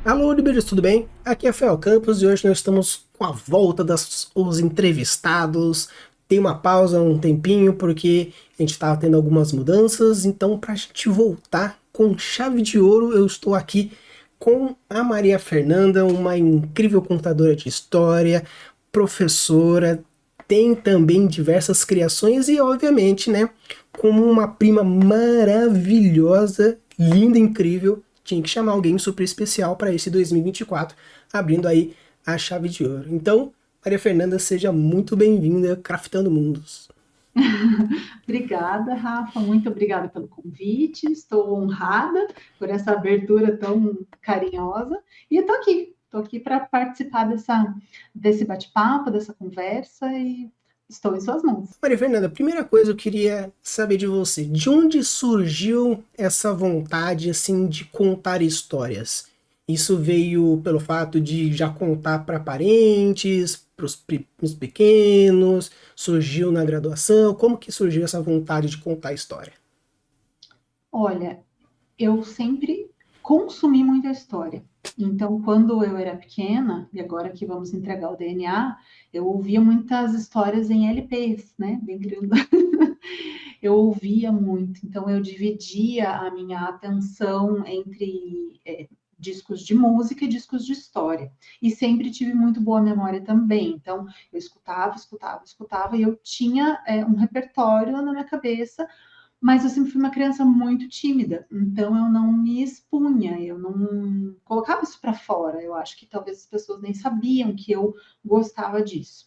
Alô, Liberos, tudo bem? Aqui é Fel Campos e hoje nós estamos com a volta dos entrevistados. Tem uma pausa, um tempinho, porque a gente estava tendo algumas mudanças, então para a gente voltar com chave de ouro, eu estou aqui com a Maria Fernanda, uma incrível contadora de história, professora, tem também diversas criações e, obviamente, né, como uma prima maravilhosa, linda, incrível, tinha que chamar alguém super especial para esse 2024, abrindo aí a chave de ouro. Então, Maria Fernanda, seja muito bem-vinda, Craftando Mundos. Obrigada, Rafa. Muito obrigada pelo convite. Estou honrada por essa abertura tão carinhosa. E estou aqui para participar desse bate-papo, dessa conversa e estou em suas mãos. Maria Fernanda, a primeira coisa eu queria saber de você, de onde surgiu essa vontade assim de contar histórias? Isso veio pelo fato de já contar para parentes, para os primos pequenos, surgiu na graduação? Como que surgiu essa vontade de contar história? Olha, eu sempre consumi muita história. Então, quando eu era pequena, e agora que vamos entregar o DNA, eu ouvia muitas histórias em LPs, né? Bem grande. Eu ouvia muito, então eu dividia a minha atenção entre discos de música e discos de história. E sempre tive muito boa memória também. Então, eu escutava, e eu tinha um repertório na minha cabeça, mas eu sempre fui uma criança muito tímida, então eu não me expunha, eu não colocava isso para fora. Eu acho que talvez as pessoas nem sabiam que eu gostava disso.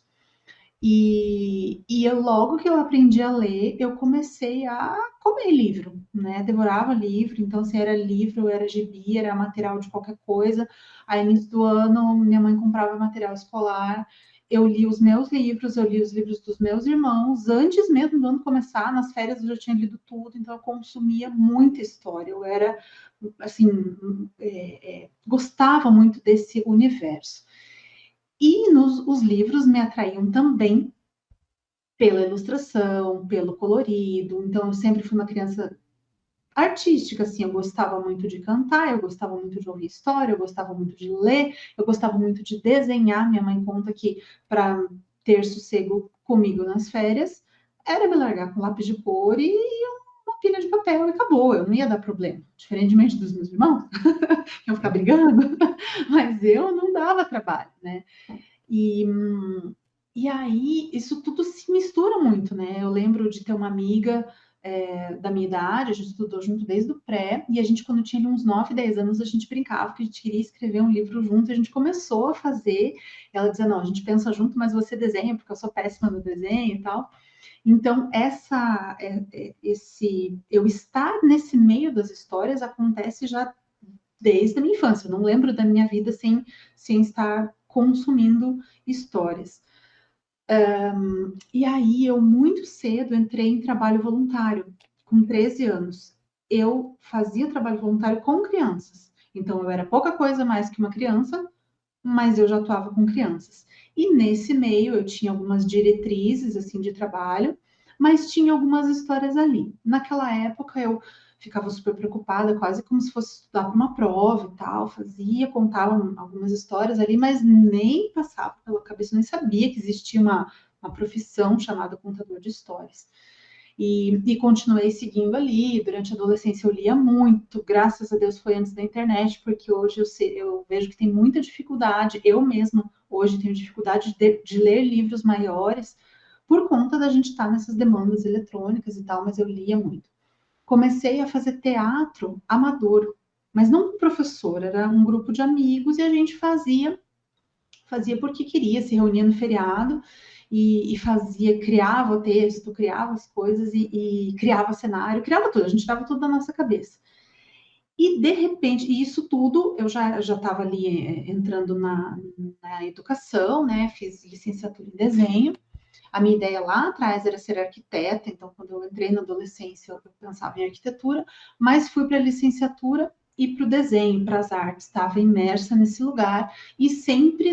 Logo que eu aprendi a ler, eu comecei a comer livro, né? Devorava livro, então se era livro, era gibi, era material de qualquer coisa. Aí, início do ano, minha mãe comprava material escolar, eu li os meus livros, eu li os livros dos meus irmãos. Antes mesmo do ano começar, nas férias eu já tinha lido tudo, então eu consumia muita história. Eu era, assim, gostava muito desse universo. Os livros me atraíam também pela ilustração, pelo colorido. Então, eu sempre fui uma criança artística, assim. Eu gostava muito de cantar, eu gostava muito de ouvir história, eu gostava muito de ler, eu gostava muito de desenhar. Minha mãe conta que para ter sossego comigo nas férias, era me largar com lápis de cor e uma pilha de papel e acabou. Eu não ia dar problema. Diferentemente dos meus irmãos, que iam ficar brigando, mas eu não dava trabalho, né? E, e aí, isso tudo se mistura muito, né? Eu lembro de ter uma amiga da minha idade, a gente estudou junto desde o pré, e a gente, quando tinha uns 9, 10 anos, a gente brincava que a gente queria escrever um livro junto, e a gente começou a fazer. Ela dizia: não, a gente pensa junto, mas você desenha, porque eu sou péssima no desenho e tal. Então, eu estar nesse meio das histórias acontece já desde a minha infância. Eu não lembro da minha vida sem estar consumindo histórias. E aí, eu muito cedo entrei em trabalho voluntário, com 13 anos. Eu fazia trabalho voluntário com crianças. Então, eu era pouca coisa mais que uma criança, mas eu já atuava com crianças. E nesse meio, eu tinha algumas diretrizes assim de trabalho, mas tinha algumas histórias ali. Naquela época, eu ficava super preocupada, quase como se fosse estudar para uma prova e tal, fazia, contava algumas histórias ali, mas nem passava pela cabeça, nem sabia que existia uma profissão chamada contador de histórias. E continuei seguindo ali. Durante a adolescência eu lia muito, graças a Deus foi antes da internet, porque hoje eu vejo que tem muita dificuldade. Eu mesma hoje tenho dificuldade de ler livros maiores por conta da gente estar nessas demandas eletrônicas e tal, mas eu lia muito. Comecei a fazer teatro amador, mas não com professor, era um grupo de amigos e a gente fazia porque queria, se reunia no feriado e fazia, criava o texto, criava as coisas e criava cenário, criava tudo, a gente dava tudo da nossa cabeça. E de repente, e isso tudo eu já estava ali entrando na educação, né? Fiz licenciatura em desenho. A minha ideia lá atrás era ser arquiteta, então quando eu entrei na adolescência eu pensava em arquitetura, mas fui para a licenciatura e para o desenho, para as artes, estava imersa nesse lugar e sempre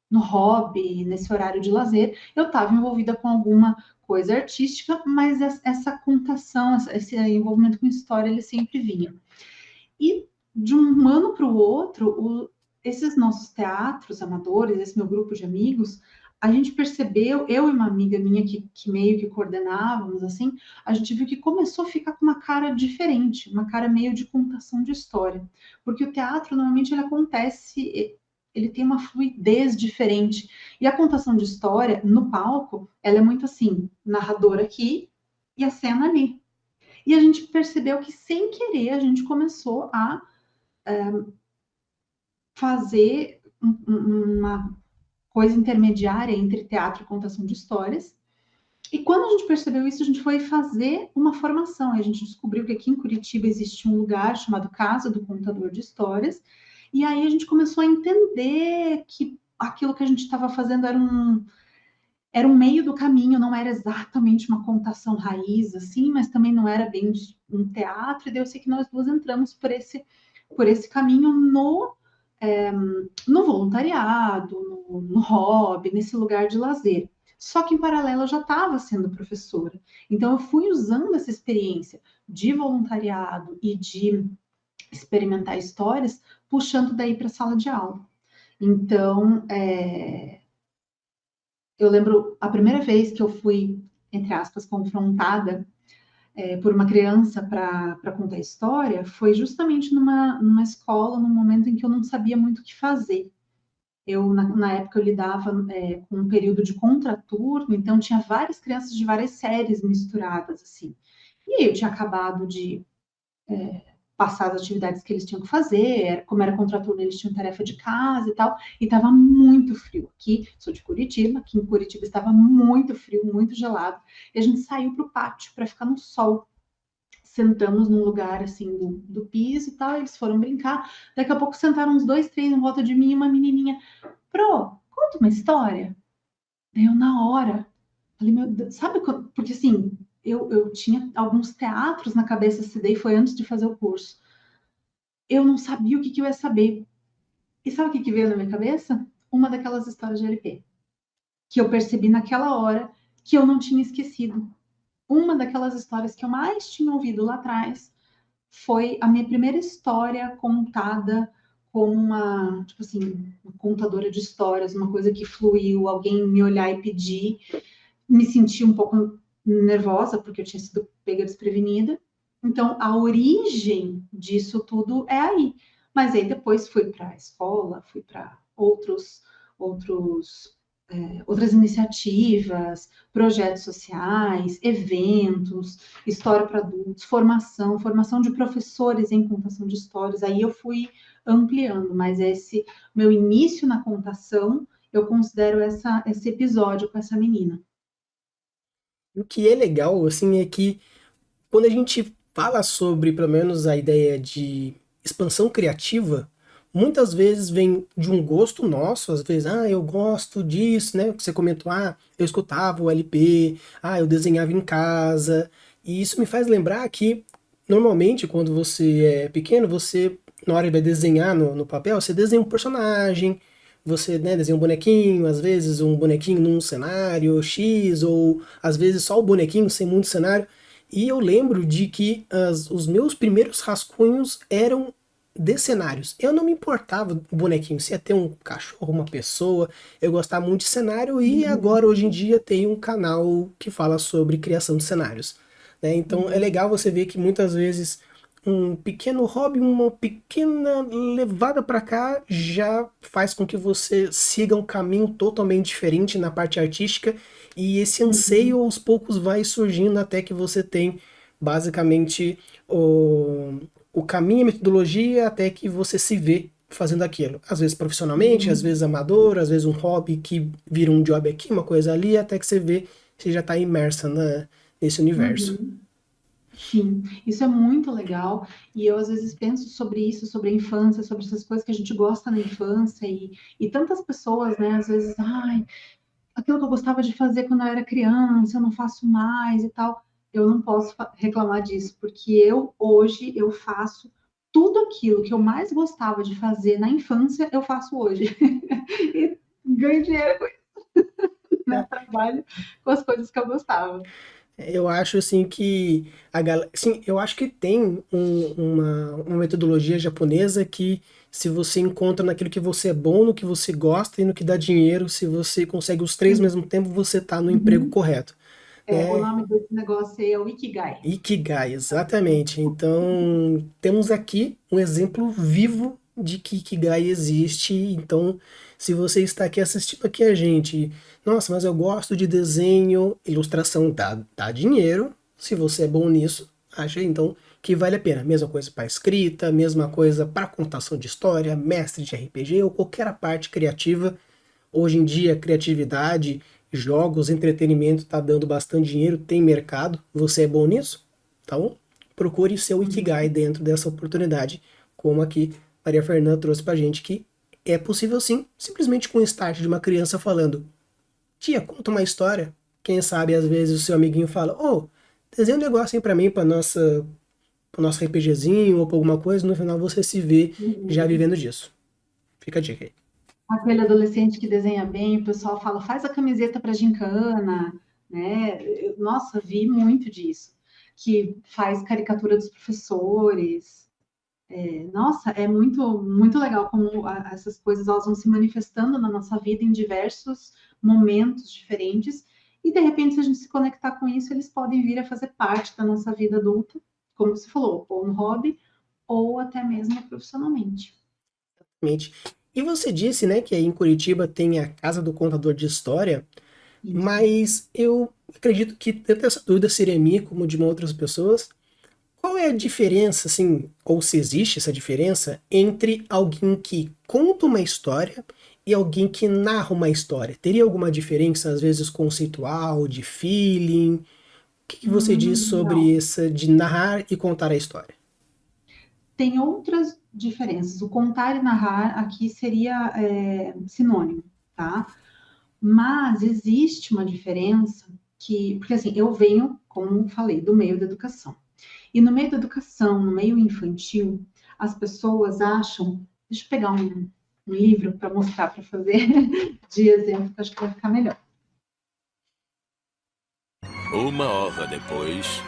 no hobby, nesse horário de lazer, eu estava envolvida com alguma coisa artística, mas essa contação, esse envolvimento com história, ele sempre vinha. E de um um ano para o outro, esses nossos teatros amadores, esse meu grupo de amigos, a gente percebeu, eu e uma amiga minha que meio que coordenávamos, assim, a gente viu que começou a ficar com uma cara diferente, uma cara meio de contação de história. Porque o teatro, normalmente, ele acontece, ele tem uma fluidez diferente. E a contação de história, no palco, ela é muito assim, narrador aqui e a cena ali. E a gente percebeu que, sem querer, a gente começou a fazer uma coisa intermediária entre teatro e contação de histórias. E quando a gente percebeu isso, a gente foi fazer uma formação. A gente descobriu que aqui em Curitiba existe um lugar chamado Casa do Contador de Histórias. E aí a gente começou a entender que aquilo que a gente estava fazendo era um meio do caminho, não era exatamente uma contação raiz, assim, mas também não era bem um teatro. E daí eu sei que nós duas entramos por esse caminho no voluntariado, no hobby, nesse lugar de lazer. Só que em paralelo eu já estava sendo professora. Então eu fui usando essa experiência de voluntariado e de experimentar histórias, puxando daí para a sala de aula. Então, eu lembro a primeira vez que eu fui, entre aspas, confrontada por uma criança para contar história, foi justamente numa escola, num momento em que eu não sabia muito o que fazer. Eu, na época, eu lidava com um período de contraturno, então tinha várias crianças de várias séries misturadas, assim. E aí eu tinha acabado de passar as atividades que eles tinham que fazer, como era contraturno, eles tinham tarefa de casa e tal, e estava muito frio. Aqui, sou de Curitiba, aqui em Curitiba estava muito frio, muito gelado, e a gente saiu para o pátio para ficar no sol. Sentamos num lugar assim do piso e tal, eles foram brincar. Daqui a pouco sentaram uns dois, três em volta de mim e uma menininha. Pro, conta uma história. Daí eu, na hora, falei, meu Deus, sabe? Porque assim, eu tinha alguns teatros na cabeça, essa daí foi antes de fazer o curso. Eu não sabia o que eu ia saber. E sabe o que veio na minha cabeça? Uma daquelas histórias de LP. Que eu percebi naquela hora que eu não tinha esquecido. Uma daquelas histórias que eu mais tinha ouvido lá atrás foi a minha primeira história contada como uma, tipo assim, uma contadora de histórias, uma coisa que fluiu, alguém me olhar e pedir, me senti um pouco nervosa porque eu tinha sido pega desprevenida. Então, a origem disso tudo é aí. Mas aí depois fui para a escola, fui para outros outras iniciativas, projetos sociais, eventos, história para adultos, formação de professores em contação de histórias. Aí eu fui ampliando, mas esse meu início na contação, eu considero esse episódio com essa menina. O que é legal, assim, é que quando a gente fala sobre, pelo menos, a ideia de expansão criativa, muitas vezes vem de um gosto nosso, às vezes, eu gosto disso, né? Que você comentou, eu escutava o LP, eu desenhava em casa, e isso me faz lembrar que, normalmente, quando você é pequeno, você, na hora de vai desenhar no papel, você desenha um personagem, você, né, desenha um bonequinho, às vezes um bonequinho num cenário X, ou às vezes só o bonequinho sem muito cenário. E eu lembro de que os meus primeiros rascunhos eram de cenários. Eu não me importava do bonequinho, se ia ter um cachorro, uma pessoa, eu gostava muito de cenário e agora, hoje em dia, tem um canal que fala sobre criação de cenários. Né? Então é legal você ver que muitas vezes um pequeno hobby, uma pequena levada para cá já faz com que você siga um caminho totalmente diferente na parte artística e esse anseio aos poucos vai surgindo até que você tem basicamente o caminho, a metodologia até que você se vê fazendo aquilo. Às vezes profissionalmente, às vezes amador, às vezes um hobby que vira um job aqui, uma coisa ali, até que você vê que você já está imersa nesse universo. Uhum. Sim, isso é muito legal. E eu às vezes penso sobre isso, sobre a infância, sobre essas coisas que a gente gosta na infância e tantas pessoas, né? Às vezes, aquilo que eu gostava de fazer quando eu era criança, eu não faço mais e tal. Eu não posso reclamar disso, porque eu hoje eu faço tudo aquilo que eu mais gostava de fazer na infância, eu faço hoje. E ganho dinheiro com isso, né? Trabalho com as coisas que eu gostava. Eu acho assim que sim, eu acho que tem uma metodologia japonesa que se você encontra naquilo que você é bom, no que você gosta e no que dá dinheiro, se você consegue os três ao Sim. mesmo tempo, você está no emprego Uhum. correto, O né? nome desse negócio aí é o Ikigai. Ikigai, exatamente. Então, temos aqui um exemplo vivo de que Ikigai existe. Então, se você está aqui assistindo aqui a gente, nossa, mas eu gosto de desenho, ilustração dá dinheiro. Se você é bom nisso, acha então que vale a pena. Mesma coisa para escrita, mesma coisa para contação de história, mestre de RPG ou qualquer parte criativa. Hoje em dia, criatividade, jogos, entretenimento está dando bastante dinheiro, tem mercado. Você é bom nisso? Então, procure seu Ikigai Uhum. dentro dessa oportunidade, como aqui Maria Fernanda trouxe para gente que é possível sim, simplesmente com o start de uma criança falando: Tia, conta uma história. Quem sabe às vezes o seu amiguinho fala: Ô, desenha um negócio aí para mim, para pro nosso RPGzinho ou para alguma coisa. No final você se vê já Uhum. vivendo disso. Fica a dica aí. Aquele adolescente que desenha bem, o pessoal fala, faz a camiseta para gincana, né? Nossa, vi muito disso. Que faz caricatura dos professores. Nossa, é muito, muito legal como essas coisas elas vão se manifestando na nossa vida em diversos momentos diferentes. E, de repente, se a gente se conectar com isso, eles podem vir a fazer parte da nossa vida adulta, como você falou, ou no hobby, ou até mesmo profissionalmente. Exatamente. E você disse, né, que aí em Curitiba tem a Casa do Contador de História, Isso. mas eu acredito que tanto essa dúvida seria minha como de uma outras pessoas. Qual é a diferença, assim, ou se existe essa diferença, entre alguém que conta uma história e alguém que narra uma história? Teria alguma diferença, às vezes, conceitual, de feeling? O que você diz sobre Não. essa de narrar e contar a história? Tem outras diferenças. O contar e narrar aqui seria sinônimo, tá? Mas existe uma diferença que, porque assim, eu venho, como falei, do meio da educação. E no meio da educação, no meio infantil, as pessoas acham. Deixa eu pegar um livro para mostrar, para fazer de exemplo, que acho que vai ficar melhor. Uma hora depois.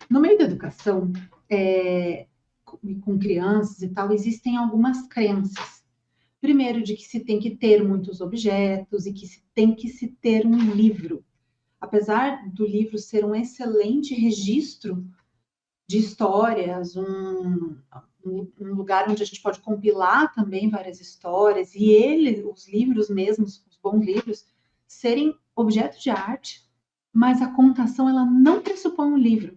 No meio da educação, com crianças e tal, existem algumas crenças. Primeiro, de que se tem que ter muitos objetos e que se tem que se ter um livro. Apesar do livro ser um excelente registro de histórias, um lugar onde a gente pode compilar também várias histórias, e os livros mesmos, os bons livros, serem objeto de arte, mas a contação ela não pressupõe um livro.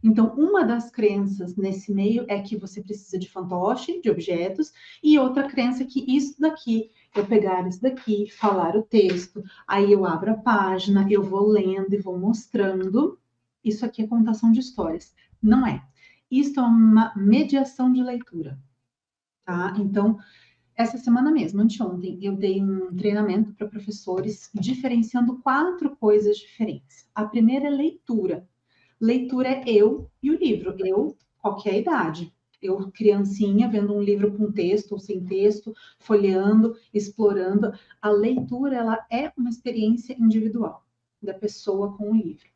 Então, uma das crenças nesse meio é que você precisa de fantoche, de objetos, e outra crença é que isso daqui, eu pegar isso daqui, falar o texto, aí eu abro a página, eu vou lendo e vou mostrando, isso aqui é contação de histórias. Não é. Isso é uma mediação de leitura, tá? Então, essa semana mesmo, anteontem, eu dei um treinamento para professores diferenciando 4 coisas diferentes. A primeira é leitura. Leitura é eu e o livro. Eu, qualquer idade. Eu, criancinha, vendo um livro com texto ou sem texto, folheando, explorando. A leitura, ela é uma experiência individual da pessoa com o livro.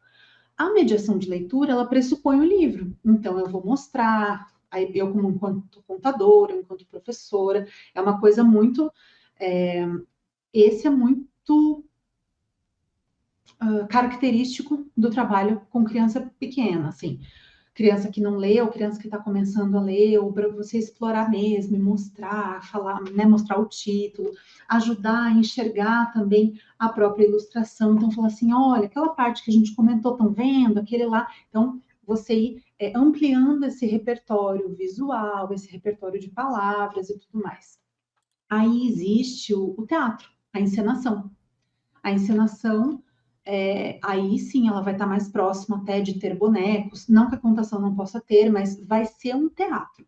A mediação de leitura, ela pressupõe o livro. Então, eu vou mostrar, aí eu como enquanto contadora, enquanto professora, é uma coisa muito... É, esse é muito característico do trabalho com criança pequena, assim. Criança que não lê, ou criança que está começando a ler, ou para você explorar mesmo, e mostrar, falar, né, mostrar o título, ajudar a enxergar também a própria ilustração. Então, falar assim, olha, aquela parte que a gente comentou, estão vendo? Aquele lá. Então, você ir ampliando esse repertório visual, esse repertório de palavras e tudo mais. Aí existe o teatro, a encenação. A encenação, aí sim ela vai estar mais próxima até de ter bonecos, não que a contação não possa ter, mas vai ser um teatro.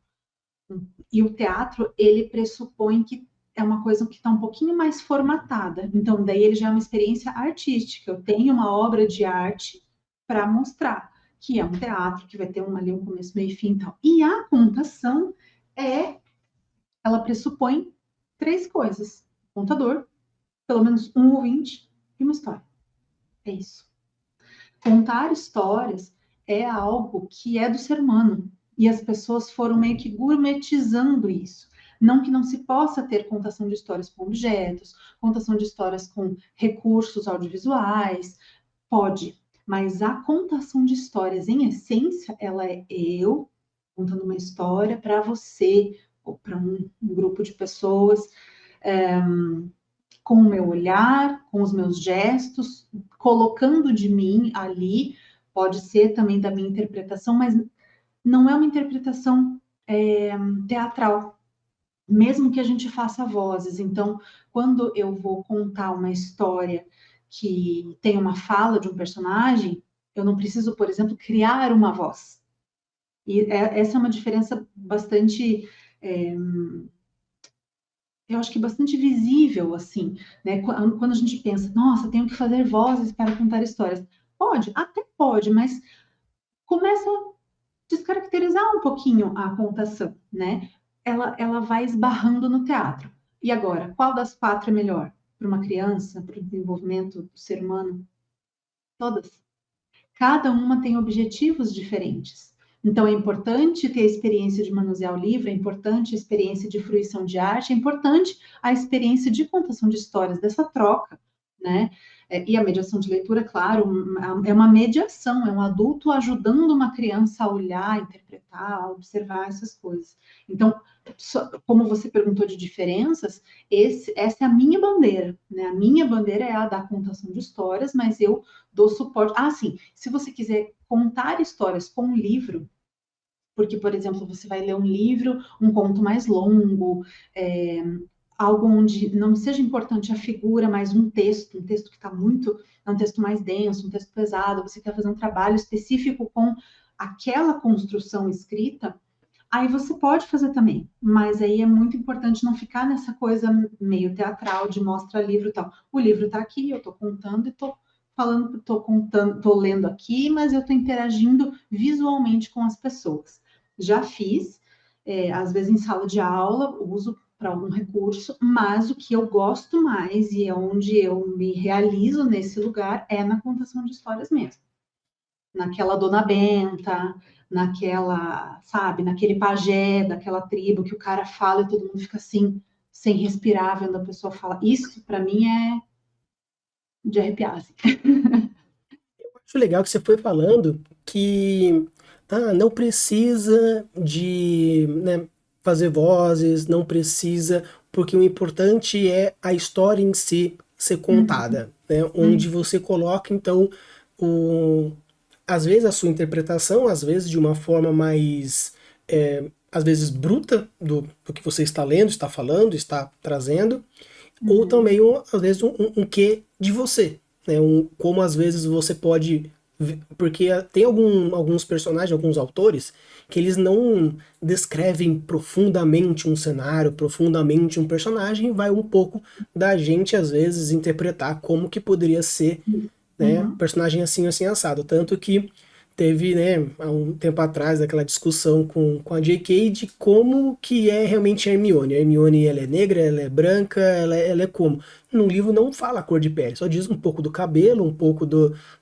E o teatro, ele pressupõe que é uma coisa que está um pouquinho mais formatada. Então, daí ele já é uma experiência artística. Eu tenho uma obra de arte para mostrar, que é um teatro, que vai ter ali um começo, meio e fim e tal. E a contação ela pressupõe 3 coisas: contador, pelo menos um ouvinte e uma história. É isso. contar histórias é algo que é do ser humano. E as pessoas foram meio que gourmetizando isso. Não que não se possa ter contação de histórias com objetos, contação de histórias com recursos audiovisuais, pode. Mas a contação de histórias, em essência, ela é eu contando uma história para você, ou para um grupo de pessoas, com o meu olhar, com os meus gestos, colocando de mim ali, pode ser também da minha interpretação, mas não é uma interpretação teatral, mesmo que a gente faça vozes. Então, quando eu vou contar uma história que tem uma fala de um personagem, eu não preciso, por exemplo, criar uma voz. E essa é uma diferença bastante, eu acho que bastante visível, assim, né? Quando a gente pensa, nossa, tenho que fazer vozes para contar histórias. Pode, até pode, mas começa a descaracterizar um pouquinho a contação, né? Ela vai esbarrando no teatro. E agora, qual das quatro é melhor? Para uma criança, para o desenvolvimento do ser humano? Todas. Cada uma tem objetivos diferentes. Então, é importante ter a experiência de manusear o livro, é importante a experiência de fruição de arte, é importante a experiência de contação de histórias, dessa troca, né? E a mediação de leitura, claro, é uma mediação, é um adulto ajudando uma criança a olhar, a interpretar, a observar essas coisas. Então, como você perguntou de diferenças, essa é a minha bandeira, né? A minha bandeira é a da contação de histórias, mas eu dou suporte. Ah, sim, se você quiser contar histórias com um livro, porque, por exemplo, você vai ler um livro, um conto mais longo, algo onde não seja importante a figura, mas um texto que está muito, é um texto mais denso, um texto pesado, você quer fazer um trabalho específico com aquela construção escrita, aí você pode fazer também, mas aí é muito importante não ficar nessa coisa meio teatral de mostra livro e tal. O livro está aqui, eu estou contando e estou falando, estou contando, estou lendo aqui, mas eu estou interagindo visualmente com as pessoas. Já fiz, às vezes em sala de aula, uso para algum recurso, mas o que eu gosto mais e é onde eu me realizo nesse lugar é na contação de histórias mesmo. Naquela Dona Benta, naquela, sabe, naquele pajé daquela tribo que o cara fala e todo mundo fica assim, sem respirar, vendo a pessoa falar. Isso, para mim, é de arrepiar, assim. Acho legal que você foi falando que não precisa de, né, fazer vozes, não precisa, porque o importante é a história em si ser contada, né? Onde você coloca, então, o, às vezes a sua interpretação, às vezes de uma forma mais, às vezes bruta do que você está lendo, está falando, está trazendo, ou também, às vezes, um quê de você, né? Como às vezes você pode. Porque tem alguns personagens, alguns autores, que eles não descrevem profundamente um cenário, profundamente um personagem, vai um pouco da gente, às vezes, interpretar como que poderia ser, né, personagem assim, assim, assado. Tanto que teve, né, há um tempo atrás, aquela discussão com a J.K. de como que é realmente a Hermione. A Hermione, ela é negra, ela é branca, ela é como? No livro não fala a cor de pele, só diz um pouco do cabelo, um pouco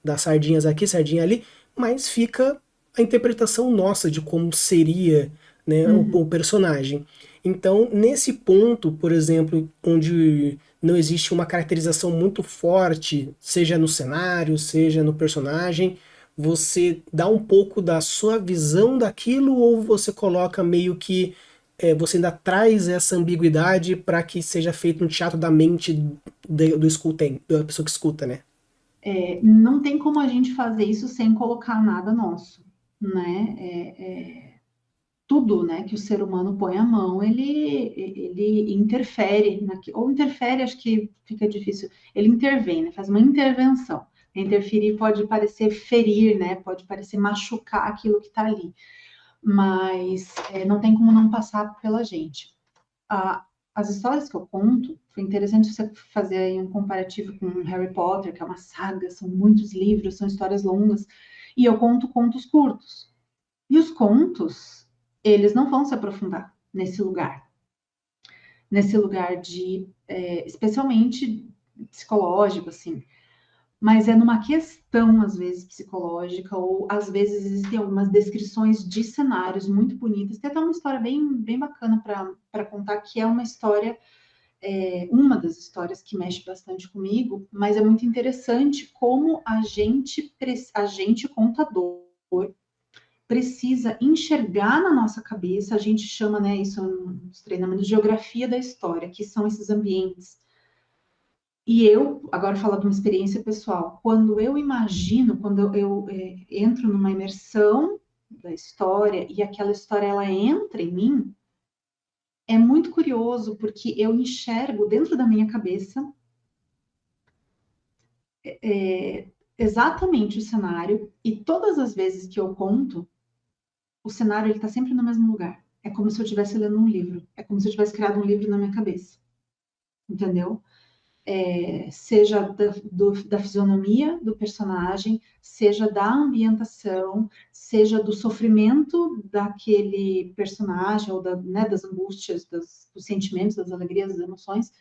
das sardinhas aqui, sardinha ali, mas fica a interpretação nossa de como seria, né, o personagem. Então, nesse ponto, por exemplo, onde não existe uma caracterização muito forte, seja no cenário, seja no personagem, você dá um pouco da sua visão daquilo ou você coloca meio que você ainda traz essa ambiguidade para que seja feito um teatro da mente do escutante, da pessoa que escuta, né? Não tem como a gente fazer isso sem colocar nada nosso, né? Tudo, né, que o ser humano põe a mão, ele interfere, ou interfere, acho que fica difícil, ele intervém, né, faz uma intervenção. Interferir pode parecer ferir, né, pode parecer machucar aquilo que está ali, mas não tem como não passar pela gente. As histórias que eu conto, foi interessante você fazer aí um comparativo com Harry Potter, que é uma saga, são muitos livros, são histórias longas, e eu conto contos curtos. E os contos, eles não vão se aprofundar nesse lugar de, especialmente psicológico, assim, mas é numa questão, às vezes, psicológica, ou às vezes existem algumas descrições de cenários muito bonitas. Tem até uma história bem bacana para contar, que é uma história, uma das histórias que mexe bastante comigo, mas é muito interessante como a gente contador, precisa enxergar na nossa cabeça, a gente chama, né, isso nos treinamentos de geografia da história, que são esses ambientes. E eu, agora falar de uma experiência pessoal, quando eu imagino, quando eu entro numa imersão da história e aquela história ela entra em mim, é muito curioso porque eu enxergo dentro da minha cabeça exatamente o cenário e todas as vezes que eu conto, o cenário ele está sempre no mesmo lugar. É como se eu estivesse lendo um livro, é como se eu tivesse criado um livro na minha cabeça, entendeu? Seja da fisionomia do personagem, seja da ambientação, seja do sofrimento daquele personagem, ou né, das angústias, dos sentimentos, das alegrias, das emoções.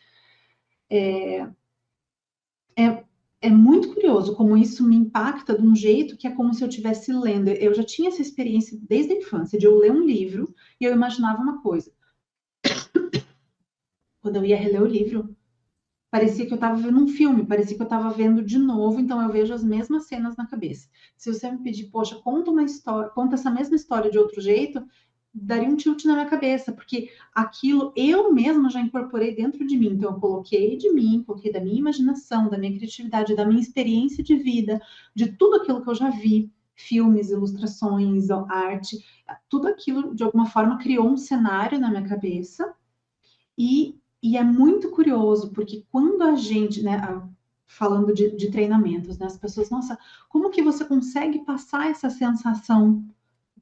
É muito curioso como isso me impacta de um jeito que é como se eu estivesse lendo. Eu já tinha essa experiência desde a infância, de eu ler um livro e eu imaginava uma coisa. Quando eu ia reler o livro, parecia que eu estava vendo um filme, parecia que eu estava vendo de novo, então eu vejo as mesmas cenas na cabeça. Se você me pedir, poxa, conta uma história, conta essa mesma história de outro jeito, daria um tilt na minha cabeça, porque aquilo eu mesma já incorporei dentro de mim. Então eu coloquei de mim, coloquei da minha imaginação, da minha criatividade, da minha experiência de vida, de tudo aquilo que eu já vi, filmes, ilustrações, arte, tudo aquilo de alguma forma criou um cenário na minha cabeça. E é muito curioso, porque quando a gente, né, falando de treinamentos, né, as pessoas, nossa, como que você consegue passar essa sensação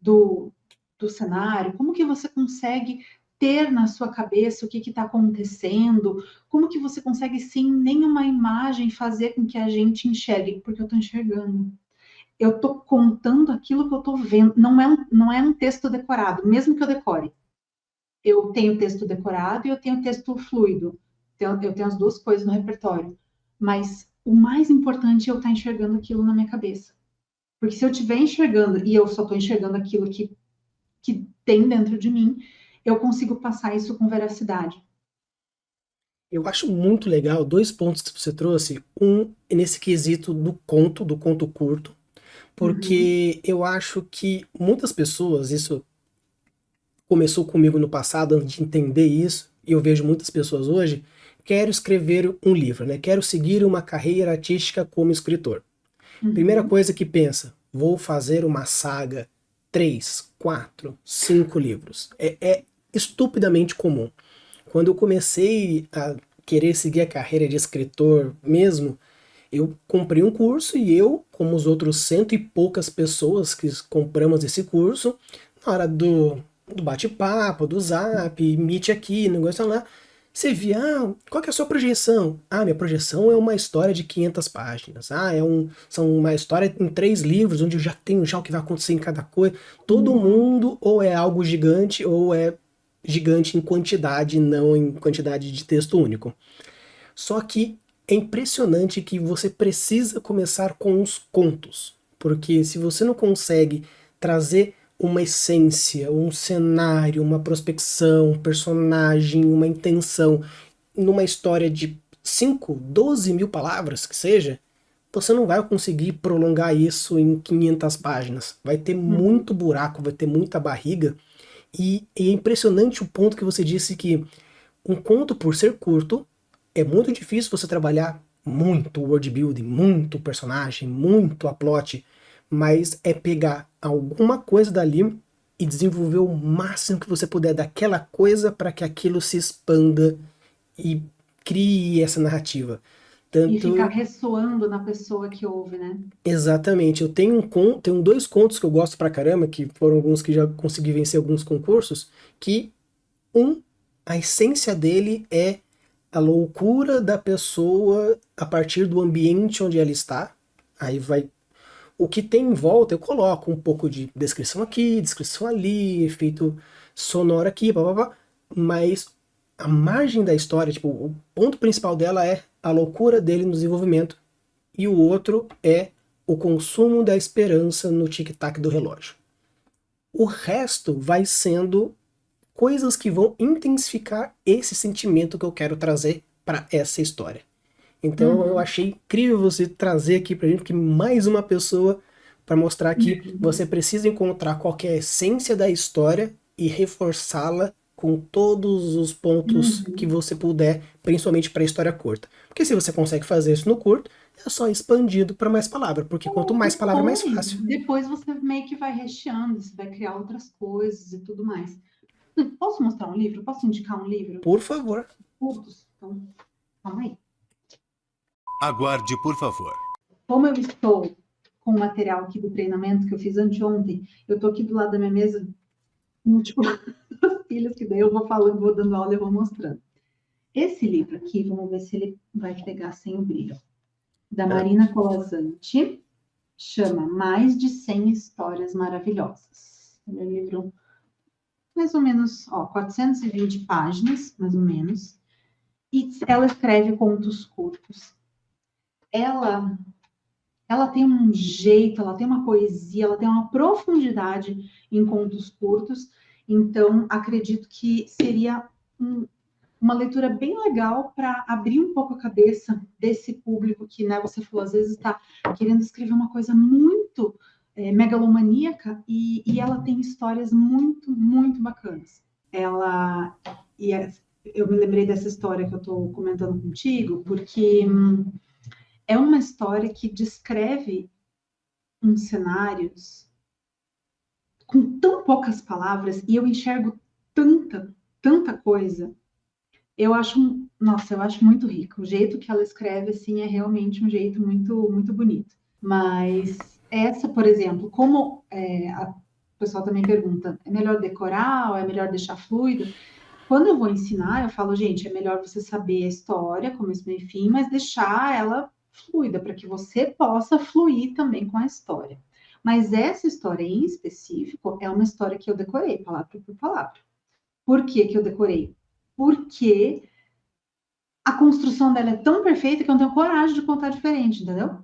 do, do cenário? Como que você consegue ter na sua cabeça o que está acontecendo? Como que você consegue, sem nenhuma imagem, fazer com que a gente enxergue? Porque eu estou enxergando. Eu estou contando aquilo que eu estou vendo. Não é um texto decorado, mesmo que eu decore. Eu tenho texto decorado e eu tenho texto fluido. Eu tenho as duas coisas no repertório. Mas o mais importante é eu estar enxergando aquilo na minha cabeça. Porque se eu estiver enxergando e eu só estou enxergando aquilo que tem dentro de mim, eu consigo passar isso com veracidade. Eu acho muito legal dois pontos que você trouxe. Um, nesse quesito do conto curto, Uhum, porque eu acho que muitas pessoas, isso começou comigo no passado, antes de entender isso, e eu vejo muitas pessoas hoje, quero escrever um livro, né? Quero seguir uma carreira artística como escritor. Primeira uhum, coisa que pensa, vou fazer uma saga, 3, 4, 5 livros. É estupidamente comum. Quando eu comecei a querer seguir a carreira de escritor mesmo, eu comprei um curso e eu, como os outros cento e poucas pessoas que compramos esse curso, na hora do bate-papo, do zap, meet aqui, negócio lá, você via, qual que é a sua projeção? Ah, minha projeção é uma história de 500 páginas. Ah, são uma história em 3 livros, onde eu já tenho já o que vai acontecer em cada coisa. Todo uhum. mundo ou é algo gigante ou é gigante em quantidade, não em quantidade de texto único. Só que é impressionante que você precisa começar com os contos, porque se você não consegue trazer uma essência, um cenário, uma prospecção, um personagem, uma intenção numa história de 5, 12 mil palavras que seja, você não vai conseguir prolongar isso em 500 páginas. Vai ter Uhum. muito buraco, vai ter muita barriga. E é impressionante o ponto que você disse que um conto, por ser curto, é muito difícil você trabalhar muito world building, muito personagem, muito a plot, mas é pegar alguma coisa dali e desenvolver o máximo que você puder daquela coisa para que aquilo se expanda e crie essa narrativa. E ficar Tanto, ressoando na pessoa que ouve, né? exatamente, eu tenho tenho 2 contos que eu gosto pra caramba, que foram alguns que já consegui vencer alguns concursos, que um, a essência dele é a loucura da pessoa a partir do ambiente onde ela está. Aí vai. O que tem em volta, eu coloco um pouco de descrição aqui, descrição ali, efeito sonoro aqui, blá, mas a margem da história, tipo, o ponto principal dela é a loucura dele no desenvolvimento. e o outro é o consumo da esperança no tic-tac do relógio. O resto vai sendo coisas que vão intensificar esse sentimento que eu quero trazer para essa história. Então eu achei incrível você trazer aqui pra gente que mais uma pessoa para mostrar que você precisa encontrar qual que é a essência da história e reforçá-la com todos os pontos que você puder, principalmente para a história curta. Porque se você consegue fazer isso no curto, é só expandido para mais palavras, porque quanto mais palavra, mais fácil. Depois você meio que vai recheando, você vai criar outras coisas e tudo mais. Posso mostrar um livro? Posso indicar um livro? Por favor. Curtos? Então, calma aí. Aguarde, por favor. Como eu estou com o material aqui do treinamento que eu fiz anteontem, eu estou aqui do lado da minha mesa, tipo, as pilhas, que daí eu vou falando, vou dando aula e vou mostrando. Esse livro aqui, vamos ver se ele vai pegar sem o brilho. Da Marina Colasanti, chama Mais de 100 Histórias Maravilhosas. É um livro mais ou menos, 420 páginas, mais ou menos. E ela escreve contos curtos. Ela tem um jeito, ela tem uma poesia, ela tem uma profundidade em contos curtos. Então, acredito que seria uma leitura bem legal para abrir um pouco a cabeça desse público que, né, você falou, às vezes está querendo escrever uma coisa muito megalomaníaca e ela tem histórias muito, muito bacanas. Eu me lembrei dessa história que eu estou comentando contigo, porque é uma história que descreve uns cenários com tão poucas palavras e eu enxergo tanta coisa. Eu acho muito rico. O jeito que ela escreve, assim, é realmente um jeito muito, muito bonito. Mas essa, por exemplo, como o pessoal também pergunta, é melhor decorar ou é melhor deixar fluido? Quando eu vou ensinar, eu falo, gente, é melhor você saber a história, começo, meio e fim, mas deixar ela fluida, para que você possa fluir também com a história. Mas essa história em específico é uma história que eu decorei, palavra por palavra. Por que eu decorei? Porque a construção dela é tão perfeita que eu não tenho coragem de contar diferente, entendeu?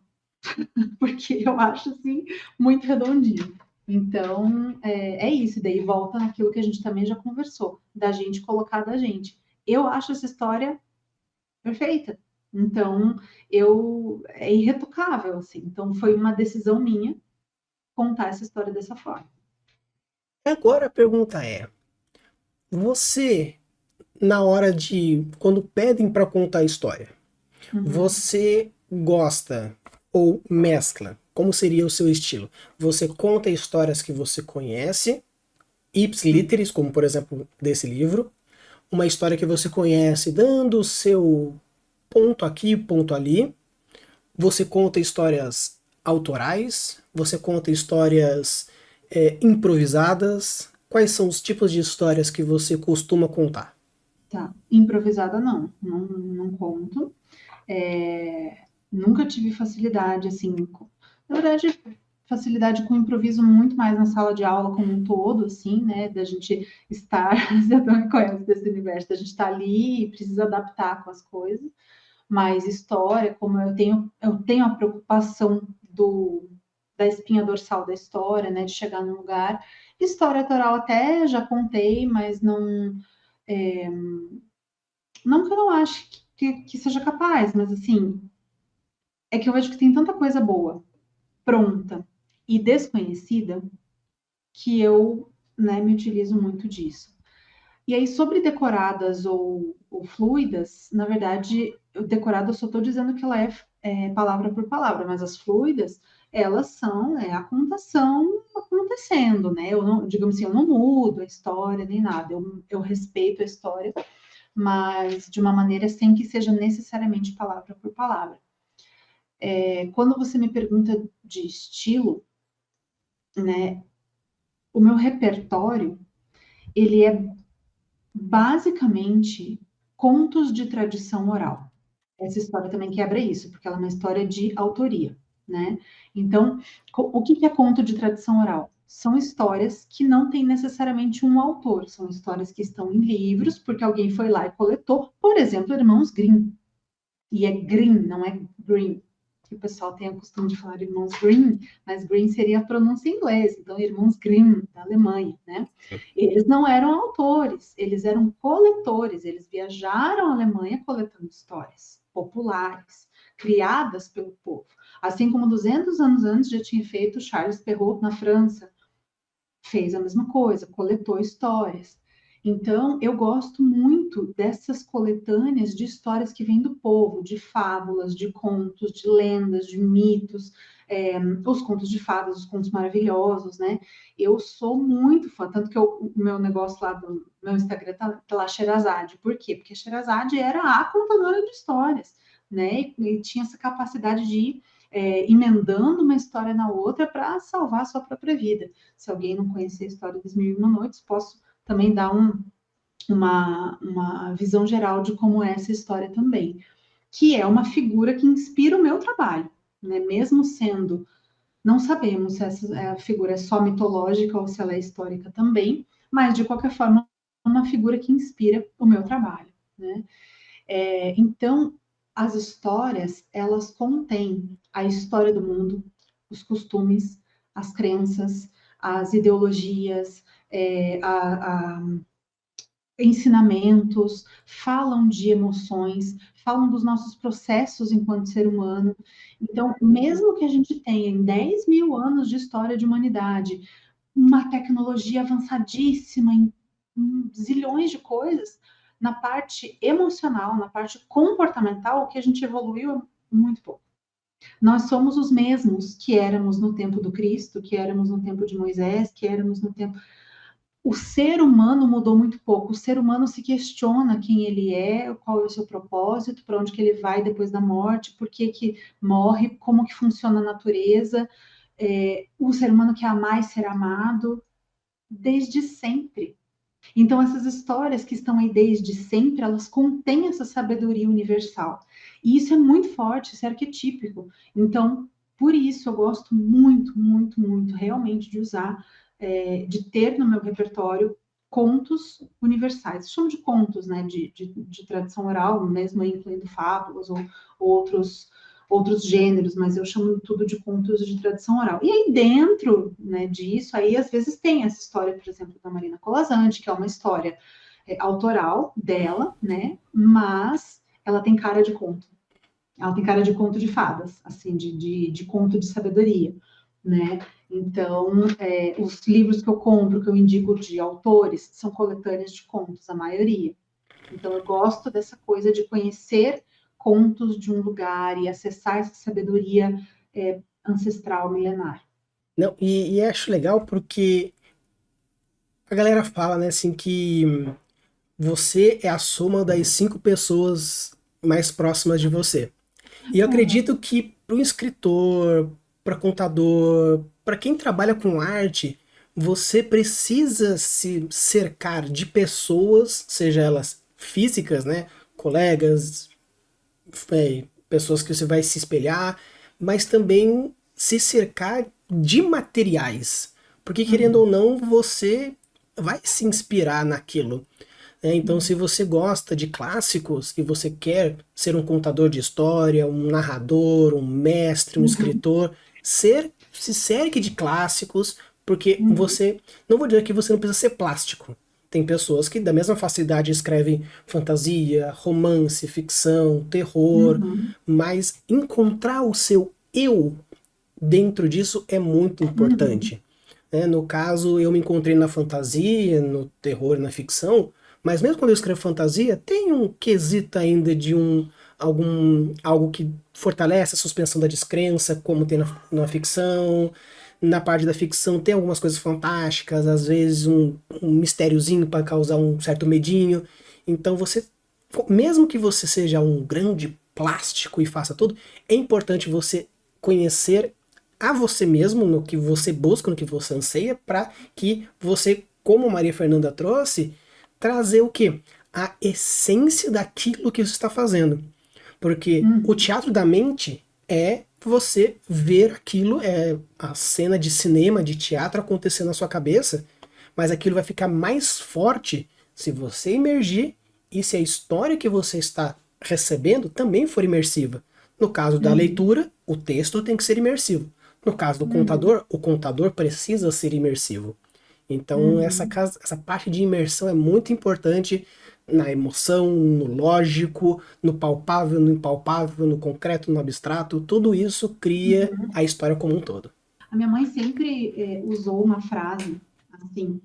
Porque eu acho, assim, muito redondinho. Então, é isso. Daí volta naquilo que a gente também já conversou, da gente colocar da gente. Eu acho essa história perfeita. Então, é irretocável, assim. Então, foi uma decisão minha contar essa história dessa forma. Agora a pergunta é: você, na hora de quando pedem para contar a história, você gosta ou mescla? Como seria o seu estilo? Você conta histórias que você conhece, ipsis como por exemplo desse livro, uma história que você conhece, dando o seu ponto aqui, ponto ali. Você conta histórias autorais, você conta histórias improvisadas. Quais são os tipos de histórias que você costuma contar? Tá, improvisada não conto. Nunca tive facilidade, assim, na verdade, facilidade com improviso muito mais na sala de aula como um todo, assim, né, da gente estar, você também conhece desse universo, da gente estar ali e precisa adaptar com as coisas, mas história, como eu tenho a preocupação da espinha dorsal da história, né, de chegar num lugar, história oral até já contei, mas não que eu não ache que seja capaz, mas assim, é que eu vejo que tem tanta coisa boa, pronta e desconhecida, que eu, né, me utilizo muito disso. E aí, sobre decoradas ou fluidas, na verdade, decorada eu só estou dizendo que ela é palavra por palavra, mas as fluidas, elas são a contação acontecendo, né? Eu não, digamos assim, eu não mudo a história nem nada, eu respeito a história, mas de uma maneira sem que seja necessariamente palavra por palavra. Quando você me pergunta de estilo, né, o meu repertório, ele é basicamente contos de tradição oral. Essa história também quebra isso, porque ela é uma história de autoria, né? Então, o que é conto de tradição oral? São histórias que não têm necessariamente um autor, são histórias que estão em livros, porque alguém foi lá e coletou, por exemplo, Irmãos Grimm. E é Grimm, não é Green. que o pessoal tem o costume de falar irmãos Grimm, mas Grimm seria a pronúncia em inglês, então irmãos Grimm, da Alemanha, né? Eles não eram autores, eles eram coletores, eles viajaram à Alemanha coletando histórias populares, criadas pelo povo. Assim como 200 anos antes já tinha feito Charles Perrault na França, fez a mesma coisa, coletou histórias. Então, eu gosto muito dessas coletâneas de histórias que vêm do povo, de fábulas, de contos, de lendas, de mitos, os contos de fadas, os contos maravilhosos, né? Eu sou muito fã, tanto que o meu negócio lá do meu Instagram tá lá Sherazade. Por quê? Porque Sherazade era a contadora de histórias, né? E tinha essa capacidade de ir emendando uma história na outra para salvar a sua própria vida. Se alguém não conhecer a história das Mil e Uma Noites, posso também dar uma visão geral de como é essa história também, que é uma figura que inspira o meu trabalho, né? Mesmo sendo, não sabemos se essa figura é só mitológica ou se ela é histórica também, mas de qualquer forma, é uma figura que inspira o meu trabalho, né? Então, as histórias, elas contêm a história do mundo, os costumes, as crenças, as ideologias, ensinamentos, falam de emoções, falam dos nossos processos enquanto ser humano. Então, mesmo que a gente tenha em 10 mil anos de história de humanidade, uma tecnologia avançadíssima em zilhões de coisas, na parte emocional, na parte comportamental, o que a gente evoluiu é muito pouco. Nós somos os mesmos que éramos no tempo do Cristo, que éramos no tempo de Moisés, que éramos no tempo... O ser humano mudou muito pouco. O ser humano se questiona quem ele é, qual é o seu propósito, para onde que ele vai depois da morte, por que que morre, como que funciona a natureza. O ser humano quer amar e ser amado desde sempre. Então, essas histórias que estão aí desde sempre, elas contêm essa sabedoria universal. E isso é muito forte, isso é arquetípico. Então, por isso, eu gosto muito, muito, muito, realmente, de usar, de ter no meu repertório contos universais. Eu chamo de contos, né, de tradição oral, mesmo incluindo fábulas ou outros gêneros, mas eu chamo tudo de contos de tradição oral. E aí dentro, né, disso, aí às vezes tem essa história, por exemplo, da Marina Colasanti, que é uma história autoral dela, né, mas ela tem cara de conto. Ela tem cara de conto de fadas, assim, de conto de sabedoria, né? Então, os livros que eu compro, que eu indico de autores, são coletâneas de contos, a maioria. Então, eu gosto dessa coisa de conhecer contos de um lugar e acessar essa sabedoria ancestral, milenar. Não, e acho legal porque a galera fala, né, assim, que você é a soma das 5 pessoas mais próximas de você. E eu acredito que para um escritor, para contador, para quem trabalha com arte, você precisa se cercar de pessoas, seja elas físicas, né, colegas, pessoas que você vai se espelhar, mas também se cercar de materiais, porque querendo ou não, você vai se inspirar naquilo. Então, se você gosta de clássicos e você quer ser um contador de história, um narrador, um mestre, um escritor, se cerque de clássicos, porque você, não vou dizer que você não precisa ser plástico. Tem pessoas que da mesma facilidade escrevem fantasia, romance, ficção, terror, mas encontrar o seu eu dentro disso é muito importante. No caso, eu me encontrei na fantasia, no terror, na ficção, mas mesmo quando eu escrevo fantasia, tem um quesito ainda de algo que fortalece a suspensão da descrença, como tem na ficção. Na parte da ficção tem algumas coisas fantásticas, às vezes um mistériozinho para causar um certo medinho. Então mesmo que você seja um grande plástico e faça tudo, é importante você conhecer a você mesmo, no que você busca, no que você anseia, para que você, como Maria Fernanda trouxe, trazer o quê? A essência daquilo que você está fazendo. Porque o teatro da mente é você ver aquilo, é a cena de cinema, de teatro acontecendo na sua cabeça, mas aquilo vai ficar mais forte se você imergir e se a história que você está recebendo também for imersiva. No caso da leitura, o texto tem que ser imersivo. No caso do Uhum. o contador precisa ser imersivo. Então, Uhum. essa parte de imersão é muito importante na emoção, no lógico, no palpável, no impalpável, no concreto, no abstrato. Tudo isso cria Uhum. a história como um todo. A minha mãe sempre usou uma frase assim: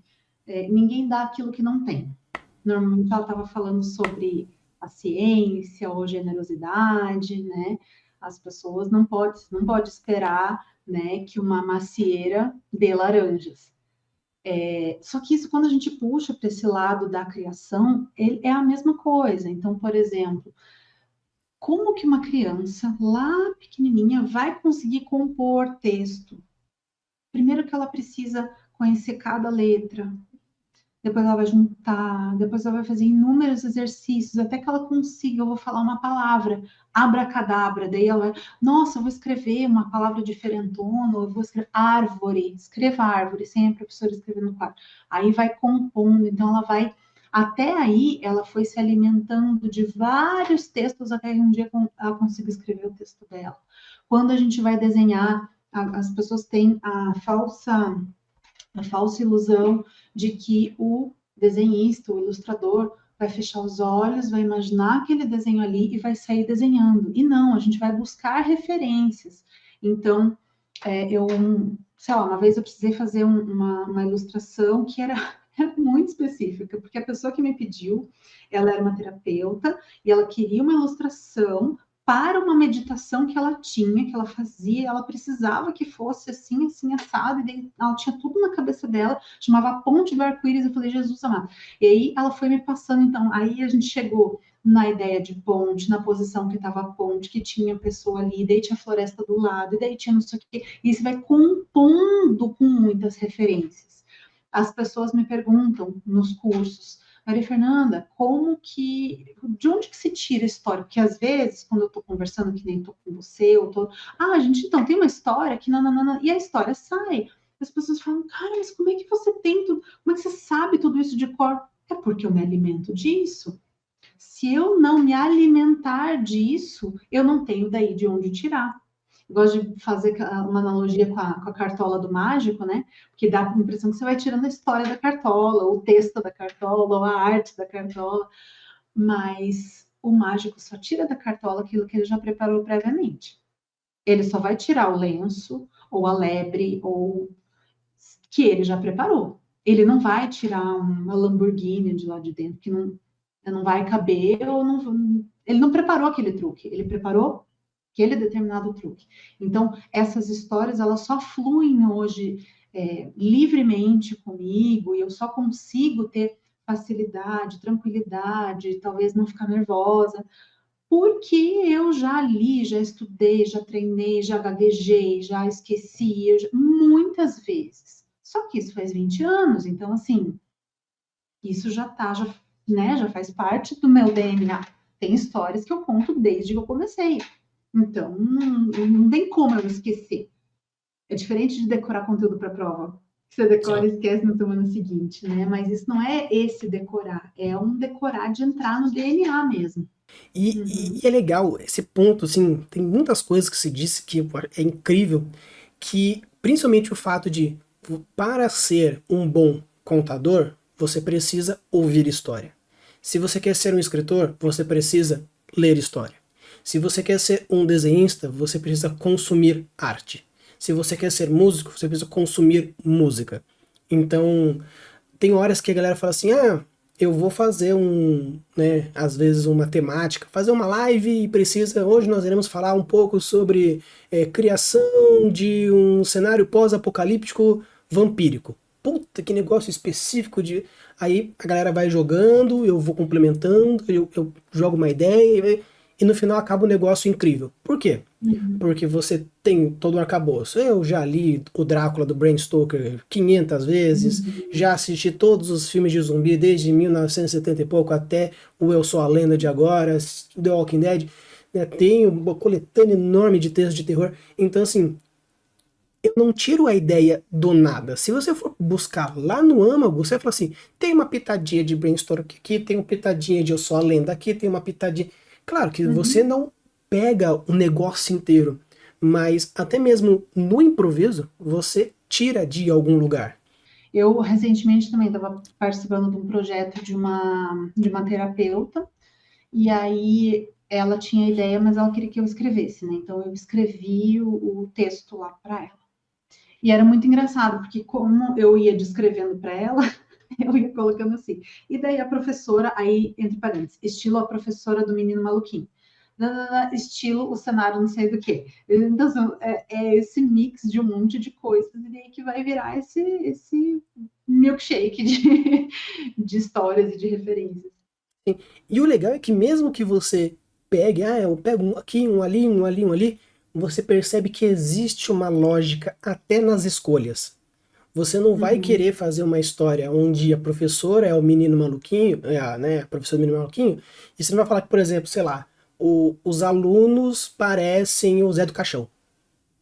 ninguém dá aquilo que não tem. Normalmente ela estava falando sobre a ciência ou generosidade, né? As pessoas não pode esperar, né, que uma macieira dê laranjas. Só que isso, quando a gente puxa para esse lado da criação, é a mesma coisa. Então, por exemplo, como que uma criança lá pequenininha vai conseguir compor texto? Primeiro que ela precisa conhecer cada letra, depois ela vai juntar, depois ela vai fazer inúmeros exercícios, até que ela consiga, eu vou falar uma palavra, abracadabra, daí ela vai, nossa, eu vou escrever uma palavra diferentona, eu vou escrever árvore, escreva árvore, sem a professora escrever no quadro. Aí vai compondo, então ela vai, até aí ela foi se alimentando de vários textos até que um dia ela consiga escrever o texto dela. Quando a gente vai desenhar, as pessoas têm a falsa ilusão de que o desenhista, o ilustrador, vai fechar os olhos, vai imaginar aquele desenho ali e vai sair desenhando. E não, a gente vai buscar referências. Então, eu, sei lá, uma vez eu precisei fazer uma ilustração que era muito específica, porque a pessoa que me pediu, ela era uma terapeuta e ela queria uma ilustração para uma meditação que ela tinha, que ela fazia, ela precisava que fosse assim, assim, assado, e daí ela tinha tudo na cabeça dela, chamava a Ponte do Arco-Íris, eu falei, Jesus amado. E aí ela foi me passando, então, aí a gente chegou na ideia de ponte, na posição que estava a ponte, que tinha pessoa ali, daí tinha floresta do lado, e daí tinha não sei o quê, e você vai compondo com muitas referências. As pessoas me perguntam nos cursos, Maria Fernanda, de onde que se tira a história? Porque às vezes, quando eu estou conversando, que nem estou com você, gente, então, tem uma história que não, e a história sai. As pessoas falam, cara, mas como é que você tem tudo, como é que você sabe tudo isso de cor? É porque eu me alimento disso. Se eu não me alimentar disso, eu não tenho daí de onde tirar. Eu gosto de fazer uma analogia com a cartola do mágico, né? Porque dá a impressão que você vai tirando a história da cartola, o texto da cartola, ou a arte da cartola, mas o mágico só tira da cartola aquilo que ele já preparou previamente. Ele só vai tirar o lenço, ou a lebre, ou que ele já preparou. Ele não vai tirar uma Lamborghini de lá de dentro, que não vai caber, ou não, ele não preparou aquele truque, ele preparou aquele determinado truque. Então, essas histórias, elas só fluem hoje livremente comigo, e eu só consigo ter facilidade, tranquilidade, talvez não ficar nervosa, porque eu já li, já estudei, já treinei, já gaguejei, já esqueci, muitas vezes. Só que isso faz 20 anos, então, assim, isso já faz parte do meu DNA. Tem histórias que eu conto desde que eu comecei. Então, não tem como eu esquecer. É diferente de decorar conteúdo para prova. Você decora Sim. e esquece na semana seguinte, né? Mas isso não é esse decorar, é um decorar de entrar no DNA mesmo. E é legal esse ponto, assim, tem muitas coisas que se disse que é incrível, que principalmente o fato de, para ser um bom contador, você precisa ouvir história. Se você quer ser um escritor, você precisa ler história. Se você quer ser um desenhista, você precisa consumir arte. Se você quer ser músico, você precisa consumir música. Então, tem horas que a galera fala assim, eu vou fazer às vezes uma temática, fazer uma live e precisa, hoje nós iremos falar um pouco sobre criação de um cenário pós-apocalíptico vampírico. Puta, que negócio específico de... Aí a galera vai jogando, eu vou complementando, eu jogo uma ideia e no final acaba um negócio incrível. Por quê? Uhum. Porque você tem todo o arcabouço. Eu já li o Drácula do Bram Stoker 500 vezes, Uhum. já assisti todos os filmes de zumbi desde 1970 e pouco até o Eu Sou a Lenda de agora, The Walking Dead, né? Tenho uma coletânea enorme de textos de terror. Então, assim, eu não tiro a ideia do nada. Se você for buscar lá no âmago, você fala assim, tem uma pitadinha de Bram Stoker aqui, tem uma pitadinha de Eu Sou a Lenda aqui, tem uma pitadinha... Claro que você Uhum. não pega o negócio inteiro, mas até mesmo no improviso, você tira de algum lugar. Eu, recentemente, também estava participando de um projeto de uma terapeuta, e aí ela tinha ideia, mas ela queria que eu escrevesse, né? Então, eu escrevi o texto lá para ela. E era muito engraçado, porque como eu ia descrevendo para ela, eu ia colocando assim. E daí a professora, aí, entre parênteses, estilo a professora do Menino Maluquinho. Estilo o cenário não sei do que. Então, assim, é esse mix de um monte de coisas, e daí que vai virar esse milkshake de histórias e de referências. E o legal é que mesmo que você pegue, eu pego um aqui, um ali, um ali, um ali, você percebe que existe uma lógica até nas escolhas. Você não vai Uhum. querer fazer uma história onde a professora é o menino maluquinho, a professora do menino maluquinho, e você não vai falar que, por exemplo, sei lá, os alunos parecem o Zé do Caixão.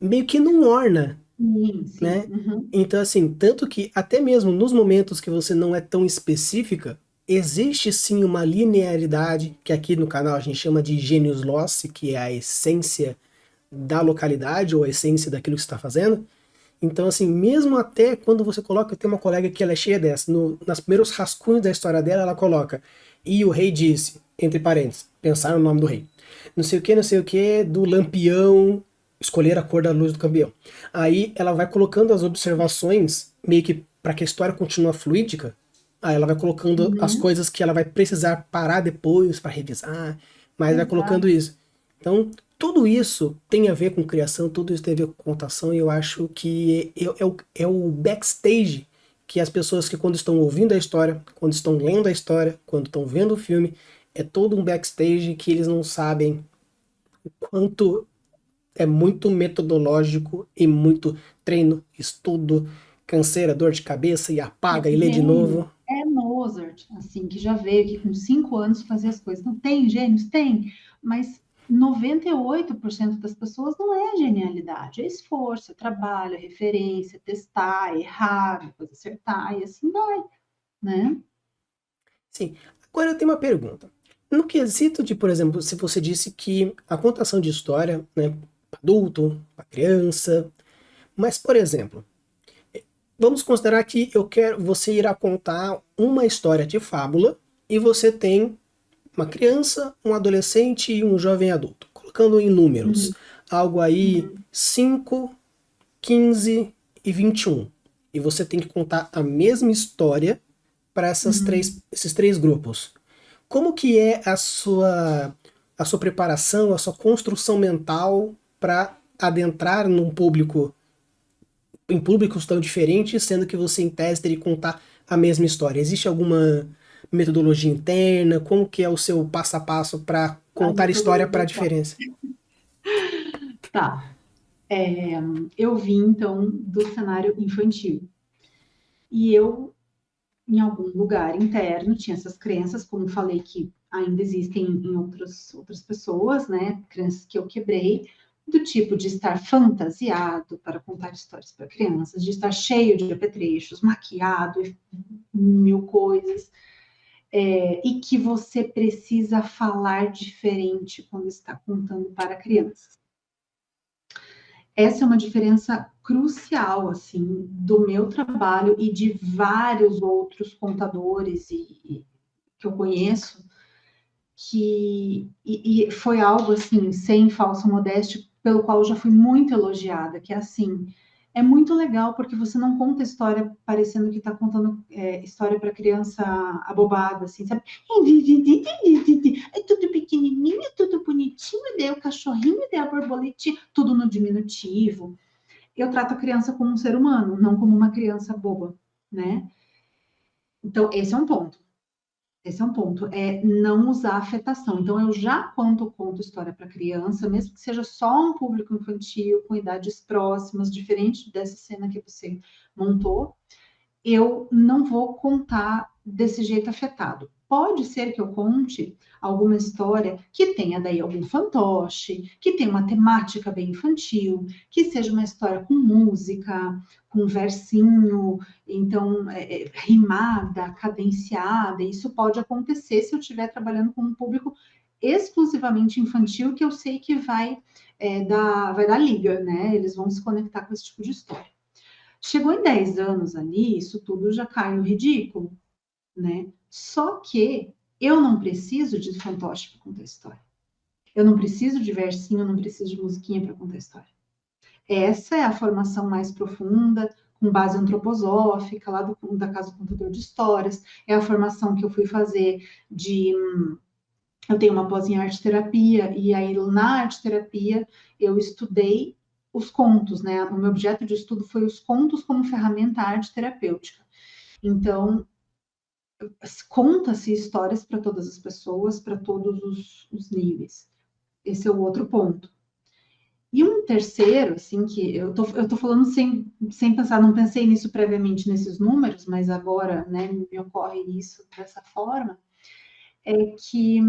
Meio que não orna, Sim, sim. né? Uhum. Então, assim, tanto que até mesmo nos momentos que você não é tão específica, existe sim uma linearidade, que aqui no canal a gente chama de genius loci, que é a essência da localidade ou a essência daquilo que você está fazendo. Então, assim, mesmo até quando você coloca, tem uma colega que ela é cheia dessa, nas primeiros rascunhos da história dela, ela coloca, e o rei disse, entre parênteses, pensar no nome do rei, não sei o que, do lampião, escolher a cor da luz do campeão. Aí ela vai colocando as observações, meio que para que a história continue fluídica, aí ela vai colocando as Uhum. coisas que ela vai precisar parar depois para revisar, mas vai colocando Exato. isso. Então, tudo isso tem a ver com criação, tudo isso tem a ver com contação, e eu acho que é o backstage que as pessoas que quando estão ouvindo a história, quando estão lendo a história, quando estão vendo o filme, é todo um backstage que eles não sabem o quanto é muito metodológico e muito treino, estudo, canseira, dor de cabeça e apaga e lê de Gênio novo. é Mozart, assim, que já veio aqui com 5 anos fazer as coisas. Não tem gênios? Tem, mas 98% das pessoas não é genialidade, é esforço, é trabalho, é referência, é testar, é errar, depois acertar, e assim vai, né? Sim. Agora eu tenho uma pergunta. No quesito de, por exemplo, se você disse que a contação de história, né, para adulto, para criança, mas, por exemplo, vamos considerar que você irá contar uma história de fábula e você tem uma criança, um adolescente e um jovem adulto, colocando em números, Uhum, algo aí uhum, 5, 15 e 21. E você tem que contar a mesma história para uhum. esses três grupos. Como que é a sua preparação, a sua construção mental para adentrar em públicos tão diferentes, sendo que você em tese teria que contar a mesma história? Existe alguma metodologia interna? Como que é o seu passo a passo para A contar história para a metodologia tá. diferença? Tá. É, eu vim, então, do cenário infantil. E eu, em algum lugar interno, tinha essas crenças, como falei, que ainda existem em outras pessoas, né? Crenças que eu quebrei, do tipo de estar fantasiado para contar histórias para crianças, de estar cheio de apetrechos, maquiado, mil coisas, e que você precisa falar diferente quando está contando para crianças. Essa é uma diferença crucial, assim, do meu trabalho e de vários outros contadores que eu conheço, e foi algo, assim, sem falsa modéstia, pelo qual eu já fui muito elogiada, que é assim, é muito legal porque você não conta história parecendo que está contando história para criança abobada, assim, sabe? É tudo pequenininho, tudo bonitinho, daí o cachorrinho, daí a borboletinha, tudo no diminutivo. Eu trato a criança como um ser humano, não como uma criança boba, né? Então, esse é um ponto. Esse é um ponto, é não usar afetação. Então, eu já, quando conto história para criança, mesmo que seja só um público infantil, com idades próximas, diferente dessa cena que você montou, eu não vou contar desse jeito afetado. Pode ser que eu conte alguma história que tenha daí algum fantoche, que tenha uma temática bem infantil, que seja uma história com música, com versinho, então rimada, cadenciada. Isso pode acontecer se eu estiver trabalhando com um público exclusivamente infantil, que eu sei que vai dar liga, né? Eles vão se conectar com esse tipo de história. Chegou em 10 anos ali, isso tudo já cai no ridículo, né? Só que eu não preciso de fantoche para contar história. Eu não preciso de versinho, eu não preciso de musiquinha para contar história. Essa é a formação mais profunda, com base antroposófica, lá da Casa do Contador de Histórias. É a formação que eu fui fazer eu tenho uma pós em arte-terapia, e aí na arte-terapia eu estudei os contos, né? O meu objeto de estudo foi os contos como ferramenta arte-terapêutica. Então, conta-se histórias para todas as pessoas, para todos os níveis. Esse é o outro ponto. E um terceiro, assim, que eu tô falando sem pensar, não pensei nisso previamente nesses números, mas agora, né, me ocorre isso dessa forma, é que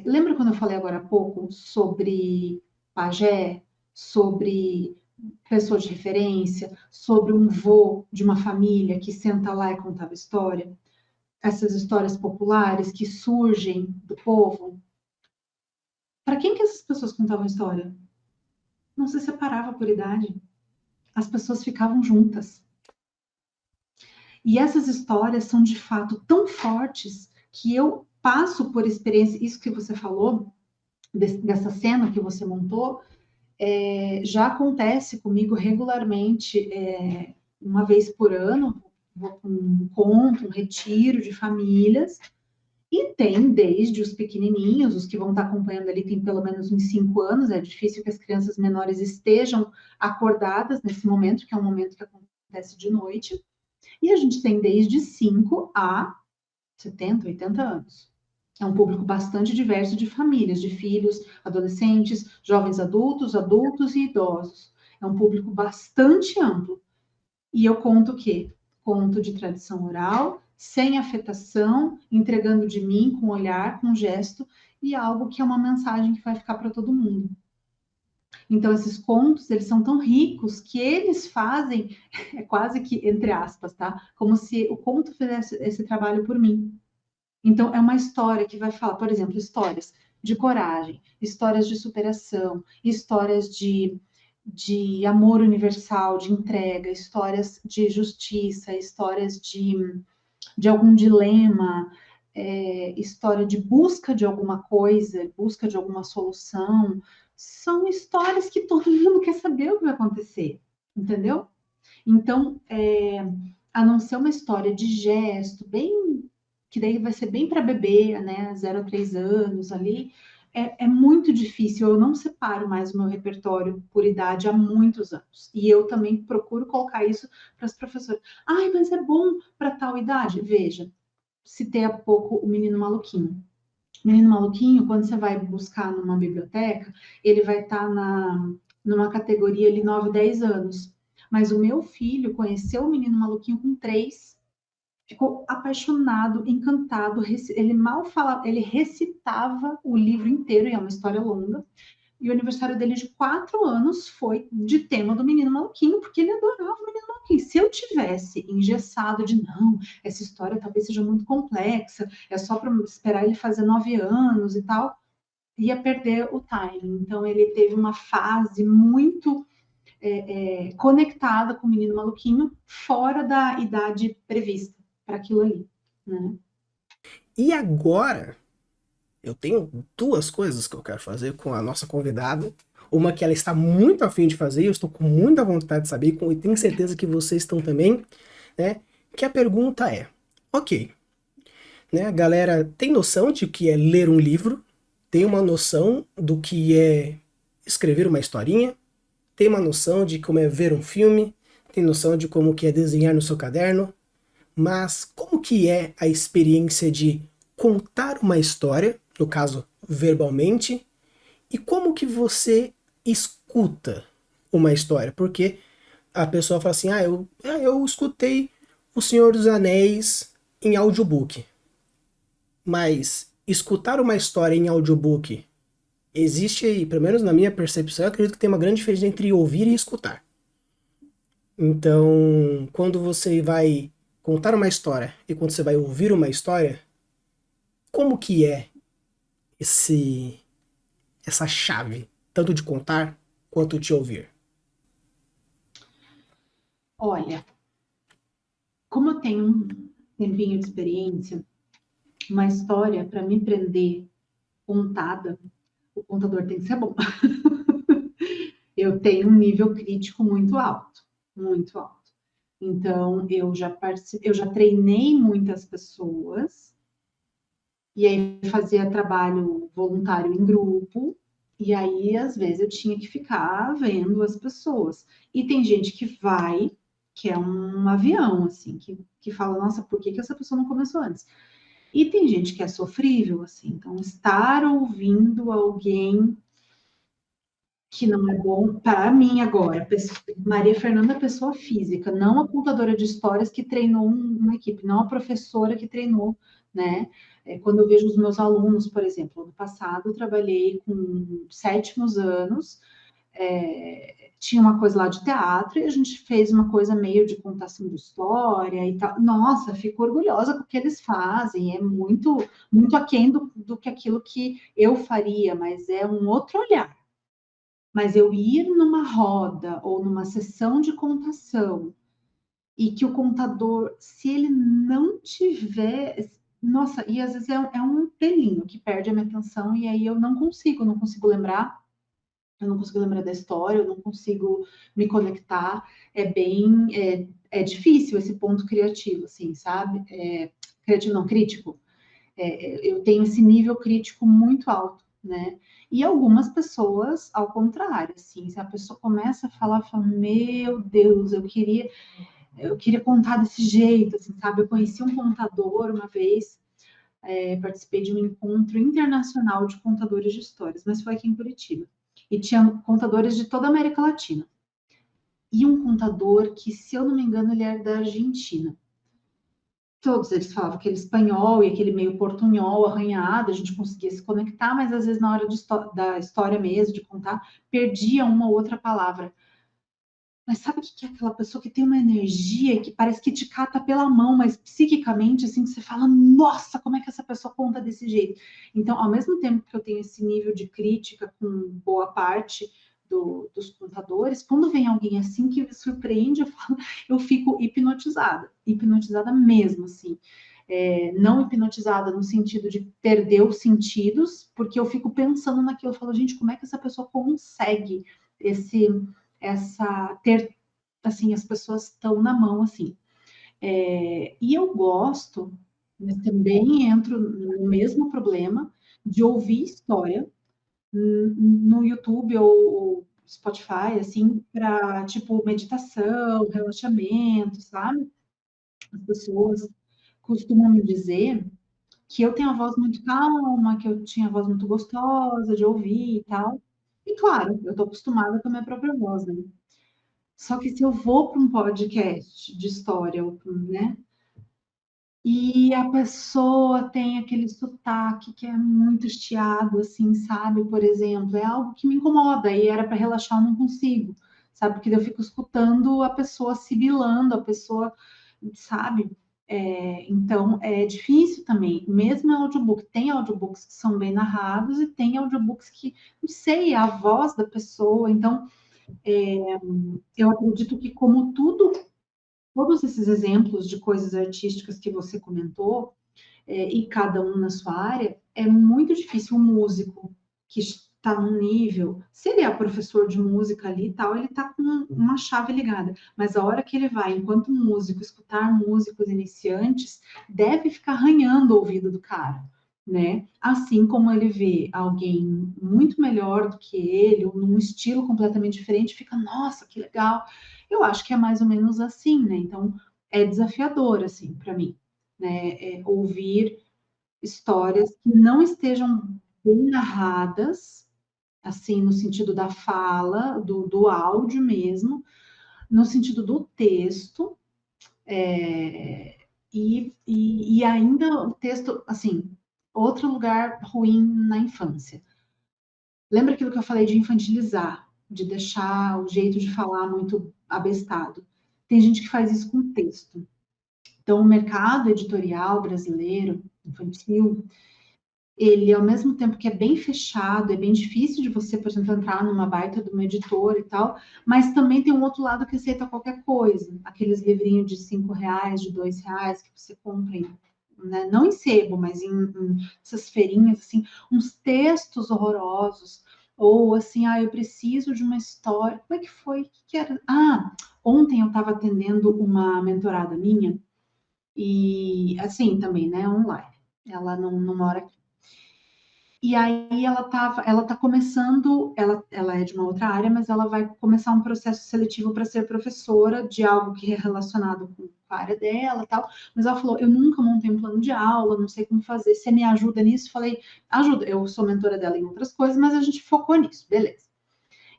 lembra quando eu falei agora há pouco sobre pajé, sobre pessoa de referência, sobre um vô de uma família que senta lá e contava história? Essas histórias populares que surgem do povo. Para quem que essas pessoas contavam história? Não se separava por idade. As pessoas ficavam juntas. E essas histórias são de fato tão fortes que eu passo por experiência, isso que você falou, dessa cena que você montou, já acontece comigo regularmente, uma vez por ano, vou com um encontro, um retiro de famílias, e tem desde os pequenininhos, os que vão estar acompanhando ali tem pelo menos uns 5 anos, é difícil que as crianças menores estejam acordadas nesse momento, que é um momento que acontece de noite, e a gente tem desde 5 a 70, 80 anos. É um público bastante diverso de famílias, de filhos, adolescentes, jovens adultos, adultos e idosos. É um público bastante amplo. E eu conto o quê? Conto de tradição oral, sem afetação, entregando de mim com olhar, com gesto, e algo que é uma mensagem que vai ficar para todo mundo. Então, esses contos, eles são tão ricos que eles fazem, é quase que, entre aspas, tá? Como se o conto fizesse esse trabalho por mim. Então, é uma história que vai falar, por exemplo, histórias de coragem, histórias de superação, histórias de amor universal, de entrega, histórias de justiça, histórias de algum dilema, história de busca de alguma coisa, busca de alguma solução. São histórias que todo mundo quer saber o que vai acontecer, entendeu? Então, a não ser uma história de gesto, bem que daí vai ser bem para bebê, né, 0 a 3 anos ali, é muito difícil. Eu não separo mais o meu repertório por idade há muitos anos. E eu também procuro colocar isso para as professoras. Ai, mas é bom para tal idade? Veja, citei há pouco o Menino Maluquinho. O Menino Maluquinho, quando você vai buscar numa biblioteca, ele vai estar numa categoria ali 9, 10 anos. Mas o meu filho conheceu o Menino Maluquinho com 3, ficou apaixonado, encantado. Ele mal falava, ele recitava o livro inteiro, e é uma história longa. E o aniversário dele de 4 anos foi de tema do Menino Maluquinho, porque ele adorava o Menino Maluquinho. Se eu tivesse engessado de não, essa história talvez seja muito complexa, é só para esperar ele fazer 9 anos e tal, ia perder o timing. Então ele teve uma fase muito conectada com o Menino Maluquinho, fora da idade prevista para aquilo ali, né? E agora, eu tenho duas coisas que eu quero fazer com a nossa convidada. Uma que ela está muito afim de fazer, eu estou com muita vontade de saber, e tenho certeza que vocês estão também, né? Que a pergunta é, ok, né? A galera tem noção de que é ler um livro, tem uma noção do que é escrever uma historinha, tem uma noção de como é ver um filme, tem noção de como que é desenhar no seu caderno, mas como que é a experiência de contar uma história, no caso verbalmente, e como que você escuta uma história? Porque a pessoa fala assim, eu escutei O Senhor dos Anéis em audiobook. Mas escutar uma história em audiobook existe aí, pelo menos na minha percepção, eu acredito que tem uma grande diferença entre ouvir e escutar. Então, quando você vai contar uma história e quando você vai ouvir uma história, como que é essa chave, tanto de contar quanto de ouvir? Olha, como eu tenho um tempinho de experiência, uma história para me prender contada, o contador tem que ser bom. Eu tenho um nível crítico muito alto, muito alto. Então, eu já treinei muitas pessoas, e aí fazia trabalho voluntário em grupo, e aí às vezes eu tinha que ficar vendo as pessoas. E tem gente que vai, que é um avião, assim, que fala, nossa, por que essa pessoa não começou antes? E tem gente que é sofrível, assim, então estar ouvindo alguém que não é bom para mim agora. Maria Fernanda, pessoa física, não a contadora de histórias que treinou uma equipe, não a professora que treinou, né? Quando eu vejo os meus alunos, por exemplo, no passado eu trabalhei com sétimos anos, tinha uma coisa lá de teatro e a gente fez uma coisa meio de contação de história e tal. Nossa, fico orgulhosa com o que eles fazem, é muito, muito aquém do que aquilo que eu faria, mas é um outro olhar. Mas eu ir numa roda ou numa sessão de contação e que o contador, se ele não tiver. Nossa, e às vezes é um pelinho que perde a minha atenção e aí eu não consigo lembrar, eu não consigo lembrar da história, eu não consigo me conectar. É difícil esse ponto criativo, assim, sabe? Criativo não, crítico. Eu tenho esse nível crítico muito alto, né? E algumas pessoas, ao contrário, assim, se a pessoa começa a falar, fala, meu Deus, eu queria contar desse jeito, assim, sabe? Eu conheci um contador uma vez, participei de um encontro internacional de contadores de histórias, mas foi aqui em Curitiba. E tinha contadores de toda a América Latina. E um contador que, se eu não me engano, ele era da Argentina. Todos eles falavam aquele espanhol e aquele meio portunhol arranhado, a gente conseguia se conectar, mas às vezes na hora da história mesmo, de contar, perdia uma ou outra palavra. Mas sabe o que é aquela pessoa que tem uma energia que parece que te cata pela mão, mas psiquicamente, assim, que você fala, nossa, como é que essa pessoa conta desse jeito? Então, ao mesmo tempo que eu tenho esse nível de crítica com boa parte dos contadores, quando vem alguém assim que me surpreende, eu fico hipnotizada, hipnotizada mesmo, assim. Não hipnotizada no sentido de perder os sentidos, porque eu fico pensando naquilo, eu falo, gente, como é que essa pessoa consegue esse ter, assim, as pessoas estão na mão, assim. E eu gosto, mas também entro no mesmo problema de ouvir história no YouTube ou Spotify, assim, para, tipo, meditação, relaxamento, sabe? As pessoas costumam me dizer que eu tenho a voz muito calma, que eu tinha a voz muito gostosa de ouvir e tal. E claro, eu tô acostumada com a minha própria voz, né? Só que se eu vou para um podcast de história, né? E a pessoa tem aquele sotaque que é muito estiado, assim, sabe? Por exemplo, é algo que me incomoda e era para relaxar, eu não consigo, sabe? Porque eu fico escutando a pessoa sibilando, a pessoa, sabe? Então é difícil também, mesmo em audiobook. Tem audiobooks que são bem narrados e tem audiobooks que, não sei, é a voz da pessoa. Então, eu acredito que, como tudo, todos esses exemplos de coisas artísticas que você comentou, e cada um na sua área, é muito difícil um músico que está num nível, se ele é professor de música ali e tal, ele está com uma chave ligada, mas a hora que ele vai, enquanto músico, escutar músicos iniciantes, deve ficar arranhando o ouvido do cara, né? Assim como ele vê alguém muito melhor do que ele, ou num estilo completamente diferente, fica, nossa, que legal. Eu acho que é mais ou menos assim, né? Então, é desafiador, assim, para mim, né? Ouvir histórias que não estejam bem narradas, assim, no sentido da fala, do áudio mesmo, no sentido do texto, e ainda o texto, assim, outro lugar ruim na infância. Lembra aquilo que eu falei de infantilizar, de deixar o jeito de falar muito abestado? Tem gente que faz isso com texto. Então, o mercado editorial brasileiro, infantil, ele, ao mesmo tempo que é bem fechado, é bem difícil de você, por exemplo, entrar numa baita de uma editora e tal, mas também tem um outro lado que aceita qualquer coisa. Aqueles livrinhos de R$ 5, de R$ 2 que você compra, né? Não em sebo, mas em essas feirinhas, assim, uns textos horrorosos. Ou assim, eu preciso de uma história. Como é que foi? O que era? Ontem eu estava atendendo uma mentorada minha, e assim também, né? Online. Ela não mora aqui. E aí ela tá começando, ela é de uma outra área, mas ela vai começar um processo seletivo para ser professora de algo que é relacionado com a área dela, tal. Mas ela falou: "Eu nunca montei um plano de aula, não sei como fazer. Você me ajuda nisso?" Falei: "Ajuda. Eu sou mentora dela em outras coisas, mas a gente focou nisso, beleza."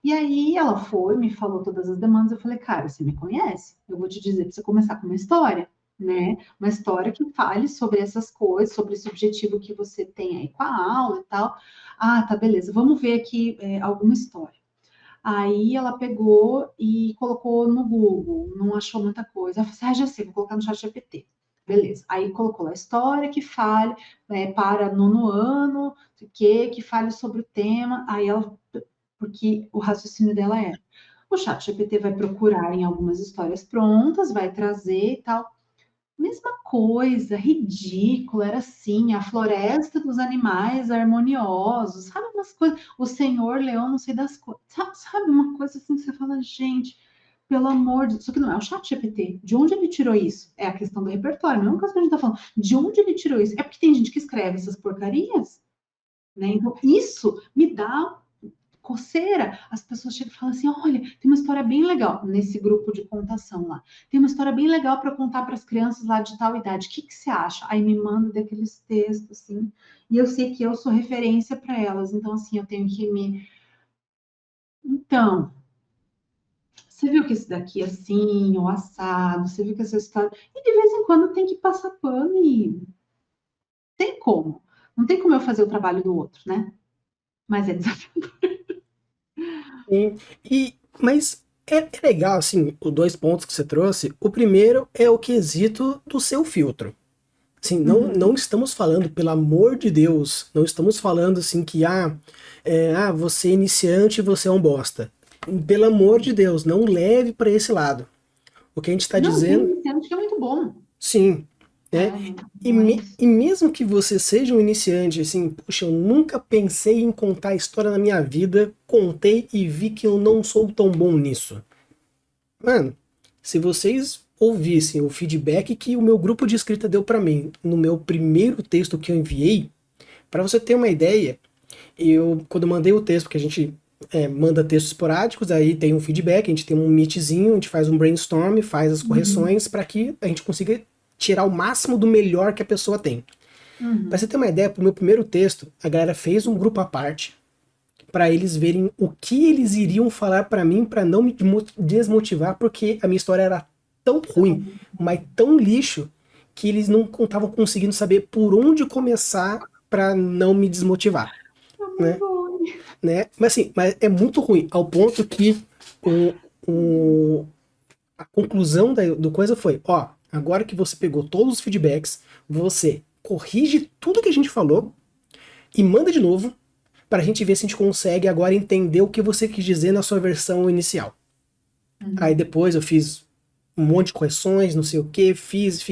E aí ela foi, me falou todas as demandas. Eu falei: "Cara, você me conhece? Eu vou te dizer para você começar com uma história, né? Uma história que fale sobre essas coisas, sobre esse objetivo que você tem aí com a aula e tal." Tá, beleza. Vamos ver aqui alguma história." Aí ela pegou e colocou no Google, não achou muita coisa. Ela falou assim: já sei, vou colocar no ChatGPT. Beleza. Aí colocou lá a história que fale para nono ano, que fale sobre o tema. Aí ela, porque o raciocínio dela era: o ChatGPT vai procurar em algumas histórias prontas, vai trazer e tal. Mesma coisa, ridícula, era assim, a floresta dos animais harmoniosos, sabe umas coisas, o senhor leão, não sei das coisas, sabe uma coisa assim que você fala: gente, pelo amor de Deus, isso aqui não é o chat GPT, de onde ele tirou isso? É a questão do repertório, a mesma coisa que a gente tá falando, de onde ele tirou isso? É porque tem gente que escreve essas porcarias, né? Então, isso me dá coceira. As pessoas chegam e falam assim: olha, tem uma história bem legal nesse grupo de contação lá. Tem uma história bem legal para contar para as crianças lá de tal idade. O que você acha? Aí me manda daqueles textos, assim. E eu sei que eu sou referência para elas. Então, assim, eu tenho que me. Então, você viu que esse daqui é assim, ou assado, você viu que essa história. E de vez em quando tem que passar pano e. Tem como. Não tem como eu fazer o trabalho do outro, né? Mas é desafio. Mas é legal, assim, os dois pontos que você trouxe. O primeiro é o quesito do seu filtro. Assim, não estamos falando, pelo amor de Deus, não estamos falando assim que, você é iniciante e você é um bosta. Pelo amor de Deus, não leve para esse lado. O que a gente está Não, tem dizendo, iniciante que é muito bom. sim, né? Não é E isso. mesmo que você seja um iniciante, assim, puxa, eu nunca pensei em contar história na minha vida, contei e vi que eu não sou tão bom nisso. Mano, se vocês ouvissem o feedback que o meu grupo de escrita deu para mim no meu primeiro texto que eu enviei, para você ter uma ideia, quando eu mandei o texto, porque a gente manda textos esporádicos, aí tem um feedback, a gente tem um meetzinho, a gente faz um brainstorm, faz as correções para que a gente consiga tirar o máximo do melhor que a pessoa tem. Para você ter uma ideia, pro meu primeiro texto, a galera fez um grupo à parte para eles verem o que eles iriam falar para mim para não me desmotivar, porque a minha história era tão ruim, mas tão lixo, que eles não estavam conseguindo saber por onde começar para não me desmotivar, né? Mas é muito ruim, ao ponto que o, a conclusão do coisa foi: agora que você pegou todos os feedbacks, você corrige tudo que a gente falou e manda de novo, para a gente ver se a gente consegue agora entender o que você quis dizer na sua versão inicial. Aí depois eu fiz um monte de correções, não sei o que, fiz.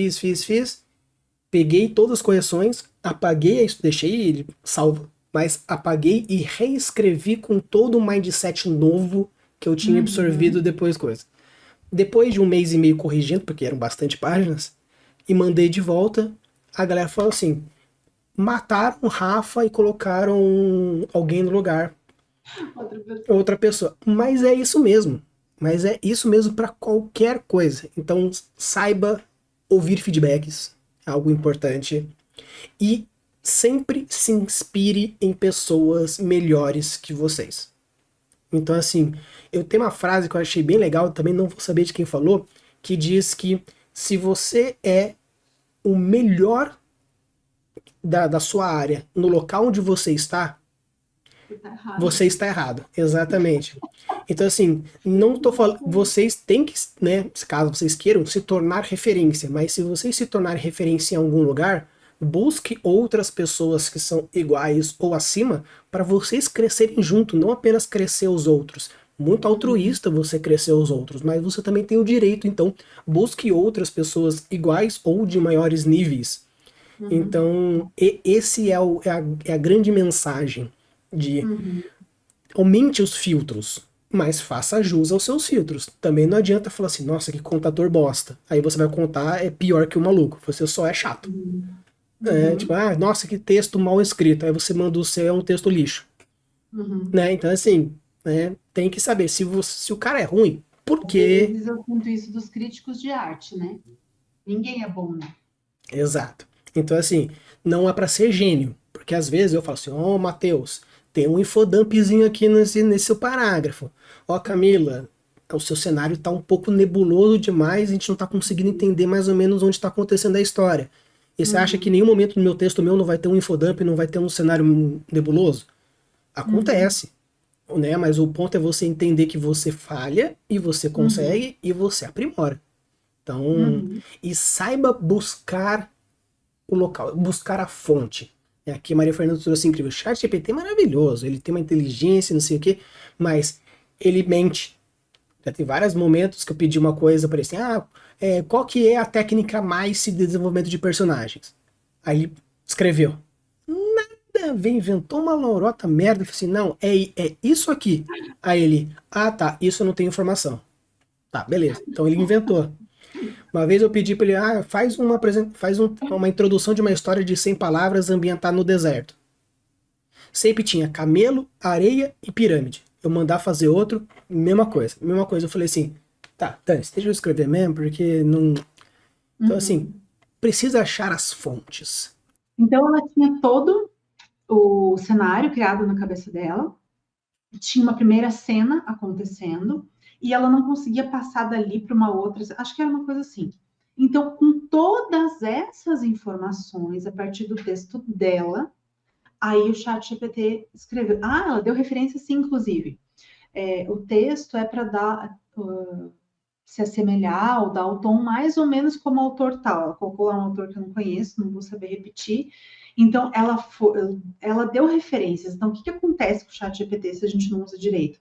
Peguei todas as correções, apaguei, deixei ele salvo, mas apaguei e reescrevi com todo o mindset novo que eu tinha absorvido depois coisa. Depois de um mês e meio corrigindo, porque eram bastante páginas, e mandei de volta, a galera falou assim: mataram o Rafa e colocaram alguém no lugar. Outra pessoa. Mas é isso mesmo. Mas é isso mesmo para qualquer coisa. Então saiba ouvir feedbacks, algo importante. E sempre se inspire em pessoas melhores que vocês. Então, assim, eu tenho uma frase que eu achei bem legal, também não vou saber de quem falou, que diz que se você é o melhor da sua área no local onde você está, você está errado. Exatamente. Então, assim, não tô falando. Vocês têm que, né, caso vocês queiram, se tornar referência, mas se vocês se tornarem referência em algum lugar, Busque outras pessoas que são iguais ou acima para vocês crescerem junto, não apenas crescer os outros. Muito altruísta você crescer os outros, mas você também tem o direito, então busque outras pessoas iguais ou de maiores níveis. Então, esse é a grande mensagem de Uhum. aumente os filtros, mas faça jus aos seus filtros. Também não adianta falar assim, nossa, que contador bosta. Aí você vai contar, é pior que o maluco, você só é chato. Tipo, Uhum. nossa, que texto mal escrito. Aí você manda o seu, é um texto lixo. Uhum. Né? Então, assim, tem que saber se o cara é ruim, por Às quê? vezes eu sinto isso dos críticos de arte, né? Ninguém é bom, né? Exato. Então, assim, não é para ser gênio. Porque às vezes eu falo assim, Matheus, tem um infodumpzinho aqui nesse seu parágrafo. Camila, o seu cenário tá um pouco nebuloso demais, a gente não tá conseguindo entender mais ou menos onde está acontecendo a história. E você acha que em Uhum. nenhum momento no meu texto não vai ter um infodump, não vai ter um cenário nebuloso? Uhum. Acontece, né? Mas o ponto é você entender que você falha e você Uhum. consegue e você aprimora. Então, Uhum. e saiba buscar o local, buscar a fonte. Aqui a Maria Fernanda trouxe incrível. O chat GPT é maravilhoso, ele tem uma inteligência, não sei o quê, mas ele mente. Já tem vários momentos que eu pedi uma coisa para ele assim, qual que é a técnica mais de desenvolvimento de personagens? Aí ele escreveu. Nada, vem, inventou uma lorota merda, eu falei assim, não, é isso aqui. Aí ele, tá, isso eu não tenho informação. Tá, beleza. Então ele inventou. Uma vez eu pedi para ele, uma introdução de uma história de 100 palavras ambientada no deserto. Sempre tinha camelo, areia e pirâmide. Eu mandar fazer outro, mesma coisa. Mesma coisa. Eu falei assim, tá, Tânis, deixa eu escrever mesmo, porque não. Então, assim, Uhum. precisa achar as fontes. Então ela tinha todo o cenário criado na cabeça dela, tinha uma primeira cena acontecendo e ela não conseguia passar dali para uma outra, acho que era uma coisa assim. Então, com todas essas informações a partir do texto dela, aí o chat GPT escreveu. Ela deu referência sim, inclusive. O texto é para dar se assemelhar ou dar o tom mais ou menos como o autor tal. Ela colocou lá um autor que eu não conheço, não vou saber repetir. Então, ela deu referências. Então, o que acontece com o chat GPT se a gente não usa direito?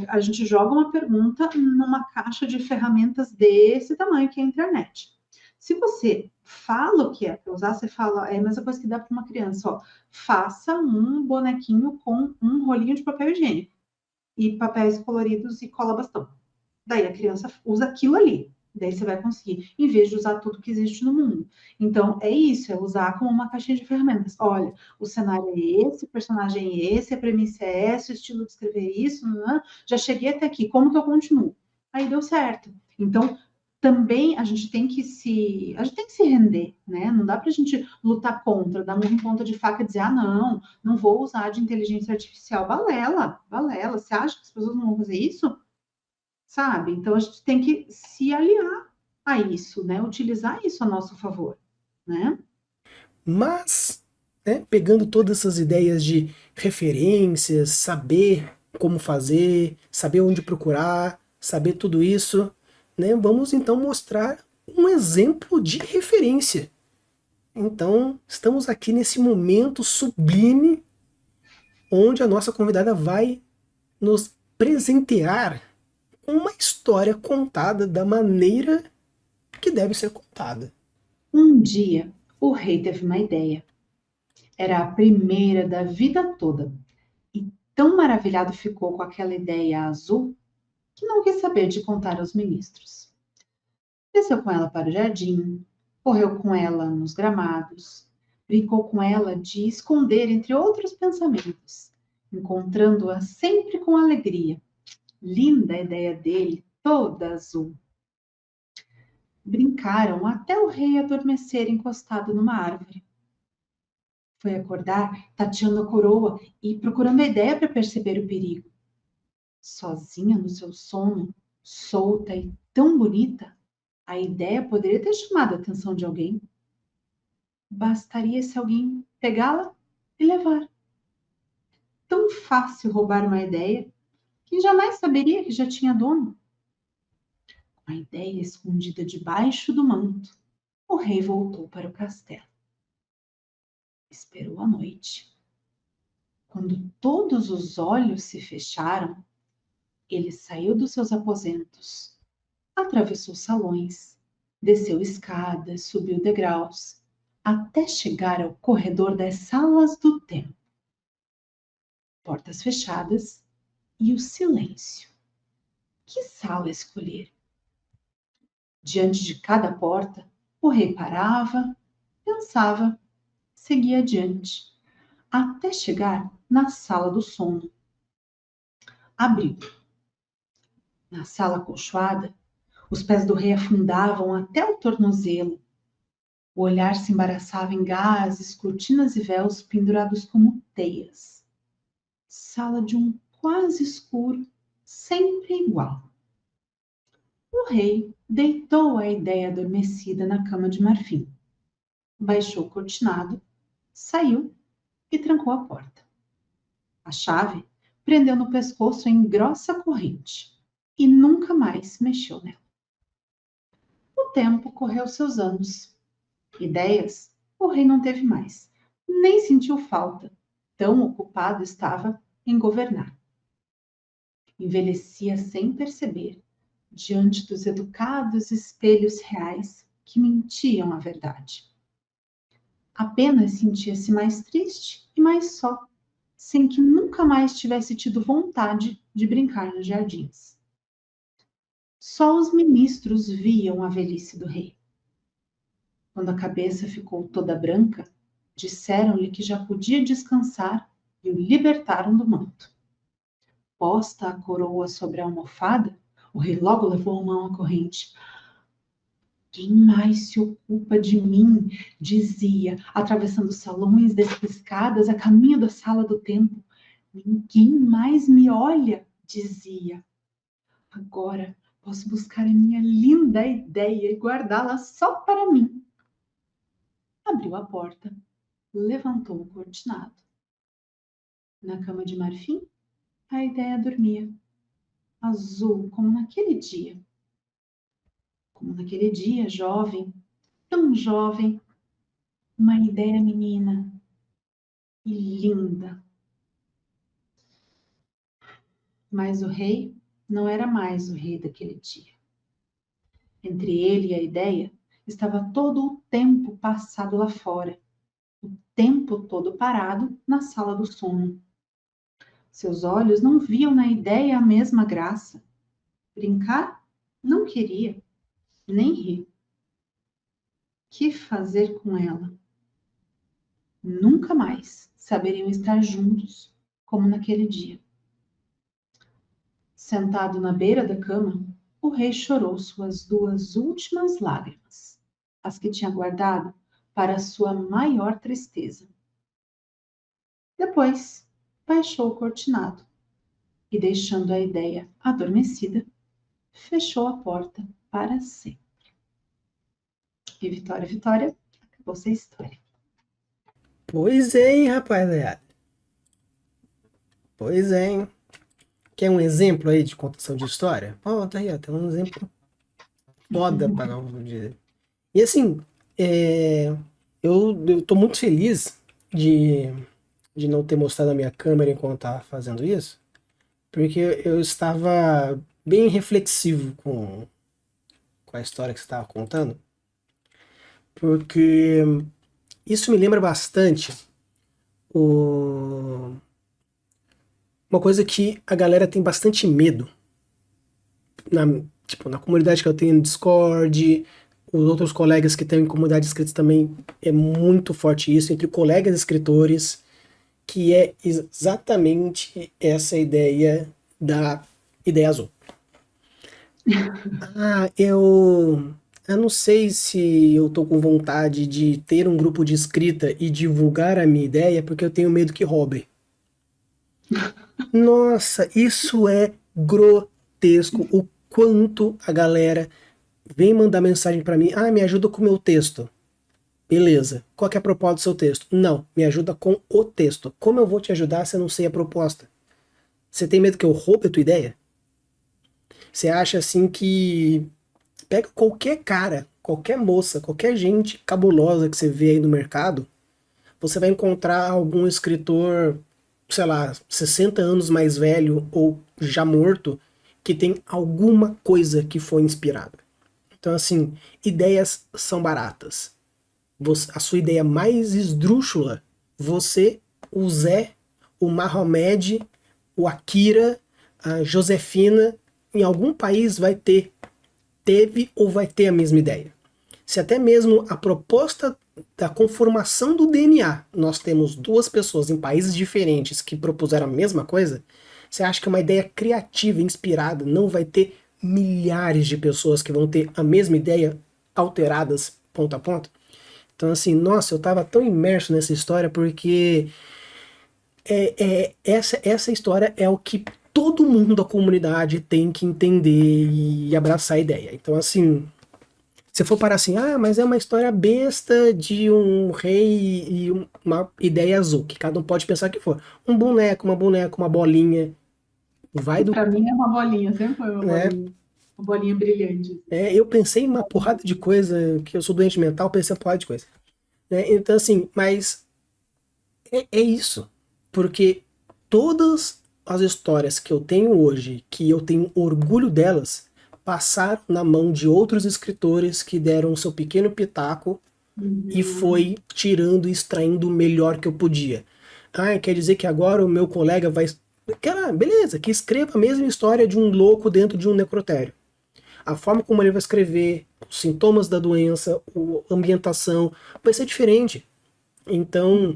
A gente joga uma pergunta numa caixa de ferramentas desse tamanho que é a internet. Se você fala o que é para usar, você fala, é a mesma coisa que dá para uma criança, ó, faça um bonequinho com um rolinho de papel higiênico e papéis coloridos e cola bastão. Daí a criança usa aquilo ali. Daí você vai conseguir, em vez de usar tudo que existe no mundo. Então, é isso, é usar como uma caixinha de ferramentas. Olha, o cenário é esse, o personagem é esse, a premissa é essa, o estilo de escrever é isso, já cheguei até aqui, como que eu continuo? Aí deu certo. Então, também a gente tem que se render, né? Não dá pra gente lutar contra, dar murro em ponta de faca e dizer, não vou usar de inteligência artificial. Balela, balela. Você acha que as pessoas não vão fazer isso? Sabe? Então a gente tem que se aliar a isso, né? Utilizar isso a nosso favor, né? Mas, né, pegando todas essas ideias de referências, saber como fazer, saber onde procurar, saber tudo isso, né, vamos então mostrar um exemplo de referência. Então, estamos aqui nesse momento sublime onde a nossa convidada vai nos presentear com uma história contada da maneira que deve ser contada. Um dia, o rei teve uma ideia. Era a primeira da vida toda. E tão maravilhado ficou com aquela ideia azul que não quis saber de contar aos ministros. Desceu com ela para o jardim, correu com ela nos gramados, brincou com ela de esconder entre outros pensamentos, encontrando-a sempre com alegria. Linda a ideia dele, toda azul. Brincaram até o rei adormecer encostado numa árvore. Foi acordar, tateando a coroa e procurando a ideia para perceber o perigo. Sozinha no seu sono, solta e tão bonita, a ideia poderia ter chamado a atenção de alguém. Bastaria se alguém pegá-la e levar. Tão fácil roubar uma ideia que jamais saberia que já tinha dono. Com a ideia escondida debaixo do manto, o rei voltou para o castelo. Esperou a noite. Quando todos os olhos se fecharam, ele saiu dos seus aposentos, atravessou salões, desceu escadas, subiu degraus, até chegar ao corredor das salas do templo. Portas fechadas e o silêncio. Que sala escolher? Diante de cada porta, o rei parava, pensava, seguia adiante, até chegar na sala do sono. Abriu. Na sala acolchoada, os pés do rei afundavam até o tornozelo. O olhar se embaraçava em gases, cortinas e véus pendurados como teias. Sala de um quase escuro, sempre igual. O rei deitou a ideia adormecida na cama de marfim. Baixou o cortinado, saiu e trancou a porta. A chave prendeu no pescoço em grossa corrente e nunca mais mexeu nela. O tempo correu seus anos. Ideias o rei não teve mais, nem sentiu falta, tão ocupado estava em governar. Envelhecia sem perceber, diante dos educados espelhos reais que mentiam a verdade. Apenas sentia-se mais triste e mais só, sem que nunca mais tivesse tido vontade de brincar nos jardins. Só os ministros viam a velhice do rei. Quando a cabeça ficou toda branca, disseram-lhe que já podia descansar e o libertaram do manto. Posta a coroa sobre a almofada, o rei logo levou a mão à corrente. Quem mais se ocupa de mim? Dizia, atravessando salões, descendo escadas, a caminho da sala do templo. Ninguém mais me olha, dizia. Agora posso buscar a minha linda ideia e guardá-la só para mim. Abriu a porta, levantou o cortinado. Na cama de marfim, a ideia dormia, azul como naquele dia. Como naquele dia, jovem, tão jovem, uma ideia menina e linda. Mas o rei não era mais o rei daquele dia. Entre ele e a ideia estava todo o tempo passado lá fora, o tempo todo parado na sala do sono. Seus olhos não viam na ideia a mesma graça. Brincar não queria, nem rir. Que fazer com ela? Nunca mais saberiam estar juntos como naquele dia. Sentado na beira da cama, o rei chorou suas 2 últimas lágrimas, as que tinha guardado para sua maior tristeza. Depois, baixou o cortinado e, deixando a ideia adormecida, fechou a porta para sempre. E Vitória, Vitória, acabou-se a história. Pois é, hein, rapaziada. Pois é, hein. Quer um exemplo aí de contação de história? Ó, tá aí, ó, tem um exemplo foda pra não dizer. E assim, eu tô muito feliz de não ter mostrado a minha câmera enquanto tava fazendo isso, porque eu estava bem reflexivo com a história que você estava contando, porque isso me lembra bastante uma coisa que a galera tem bastante medo. Na comunidade que eu tenho no Discord, os outros colegas que têm comunidade de escritos também, é muito forte isso, entre colegas escritores, que é exatamente essa ideia da ideia azul. Eu não sei se eu tô com vontade de ter um grupo de escrita e divulgar a minha ideia, porque eu tenho medo que roubem. Nossa, isso é grotesco, o quanto a galera vem mandar mensagem pra mim, me ajuda com o meu texto. Beleza, qual que é a proposta do seu texto? Não, me ajuda com o texto. Como eu vou te ajudar se eu não sei a proposta? Você tem medo que eu roube a tua ideia? Você acha assim que pega qualquer cara, qualquer moça, qualquer gente cabulosa que você vê aí no mercado, você vai encontrar algum escritor, sei lá, 60 anos mais velho ou já morto, que tem alguma coisa que foi inspirada. Então, assim, ideias são baratas. A sua ideia mais esdrúxula, você, o Zé, o Mahomed, o Akira, a Josefina, em algum país teve ou vai ter a mesma ideia. Se até mesmo a proposta da conformação do DNA, nós temos duas pessoas em países diferentes que propuseram a mesma coisa, você acha que uma ideia criativa, inspirada, não vai ter milhares de pessoas que vão ter a mesma ideia alteradas ponto a ponto? Então, assim, nossa, eu tava tão imerso nessa história porque essa história é o que todo mundo da comunidade tem que entender e abraçar a ideia. Então, assim, se for parar assim, mas é uma história besta de um rei e uma ideia azul, que cada um pode pensar que for. Um boneco, uma boneca, uma bolinha, vai do. Para mim é uma bolinha, sempre foi Né? uma bolinha brilhante. Eu pensei em uma porrada de coisa, que eu sou doente mental, pensei em uma porrada de coisa. Né? Então, assim, mas é isso. Porque todas as histórias que eu tenho hoje, que eu tenho orgulho delas, passaram na mão de outros escritores que deram o seu pequeno pitaco e foi tirando e extraindo o melhor que eu podia. Quer dizer que agora o meu colega vai. Beleza, que escreva a mesma história de um louco dentro de um necrotério. A forma como ele vai escrever, os sintomas da doença, a ambientação, vai ser diferente. Então,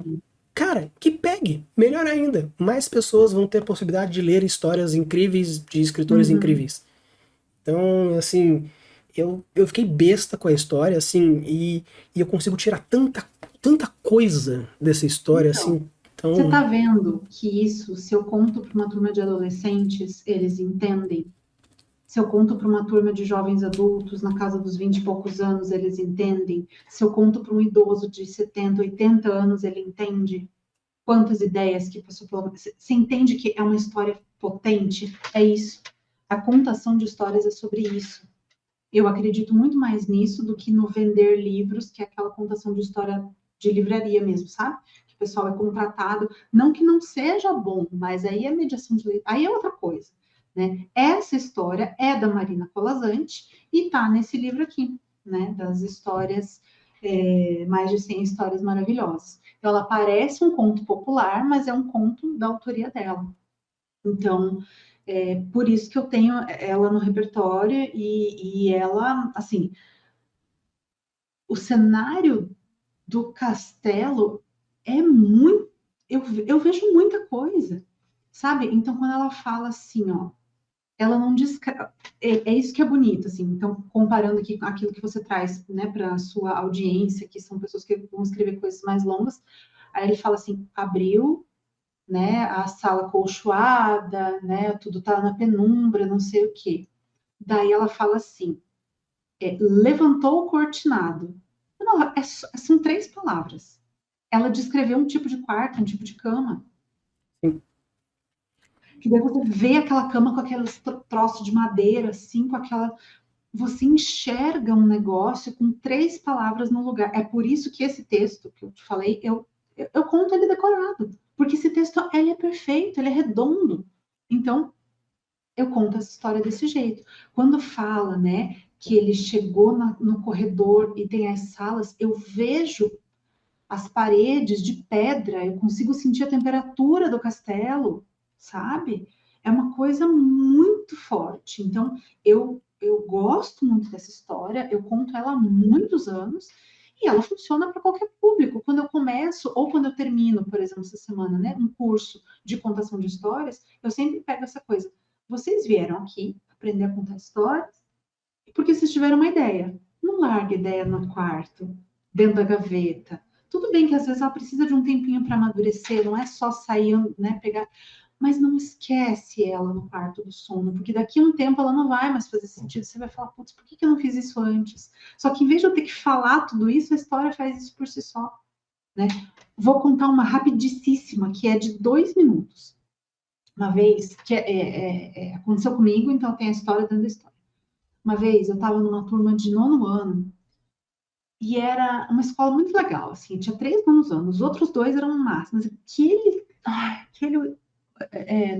cara, que pegue, melhor ainda. Mais pessoas vão ter a possibilidade de ler histórias incríveis de escritores incríveis. Então, assim, eu fiquei besta com a história, assim, e eu consigo tirar tanta coisa dessa história, assim. Você Então, está vendo que isso, se eu conto para uma turma de adolescentes, eles entendem? Se eu conto para uma turma de jovens adultos, na casa dos 20 e poucos anos, eles entendem? Se eu conto para um idoso de 70, 80 anos, ele entende? Quantas ideias que passou pela... Você entende que é uma história potente? É isso. A contação de histórias é sobre isso. Eu acredito muito mais nisso do que no vender livros, que é aquela contação de história de livraria mesmo, sabe? Que o pessoal é contratado. Não que não seja bom, mas aí é mediação de aí é outra coisa. Né? Essa história é da Marina Colasanti e está nesse livro aqui, né? Das histórias, mais de 100 histórias maravilhosas. Então, ela parece um conto popular, mas é um conto da autoria dela. Então, por isso que eu tenho ela no repertório e ela, assim, o cenário do castelo é muito. Eu vejo muita coisa, sabe? Então, quando ela fala assim, ó, ela não descreve. É isso que é bonito, assim. Então, comparando aqui com aquilo que você traz, né, para a sua audiência, que são pessoas que vão escrever coisas mais longas, aí ele fala assim: abriu, né, a sala colchoada, né, tudo tá na penumbra, não sei o quê. Daí ela fala assim: levantou o cortinado. Não, são 3 palavras. Ela descreveu um tipo de quarto, um tipo de cama. sim. Que daí você vê aquela cama com aqueles troços de madeira, assim, com aquela. Você enxerga um negócio com 3 palavras no lugar. É por isso que esse texto que eu te falei, eu conto ele decorado. Porque esse texto, ele é perfeito, ele é redondo. Então, eu conto essa história desse jeito. Quando fala, né, que ele chegou no corredor e tem as salas, eu vejo as paredes de pedra, eu consigo sentir a temperatura do castelo, sabe? É uma coisa muito forte. Então, eu gosto muito dessa história, eu conto ela há muitos anos e ela funciona para qualquer público. Quando eu começo ou quando eu termino, por exemplo, essa semana, né, um curso de contação de histórias, eu sempre pego essa coisa. Vocês vieram aqui aprender a contar histórias porque vocês tiveram uma ideia. Não larga a ideia no quarto, dentro da gaveta. Tudo bem que às vezes ela precisa de um tempinho para amadurecer, não é só sair, né, pegar. Mas não esquece ela no quarto do sono, porque daqui a um tempo ela não vai mais fazer sentido. Você vai falar, putz, por que eu não fiz isso antes? Só que em vez de eu ter que falar tudo isso, a história faz isso por si só. Né? Vou contar uma rapidíssima, que é de 2 minutos. Uma vez, que aconteceu comigo, então tem a história dentro da história. Uma vez eu estava numa turma de 9º ano E era uma escola muito legal, assim, tinha 3 nonos anos, os outros 2 eram máximos, aquele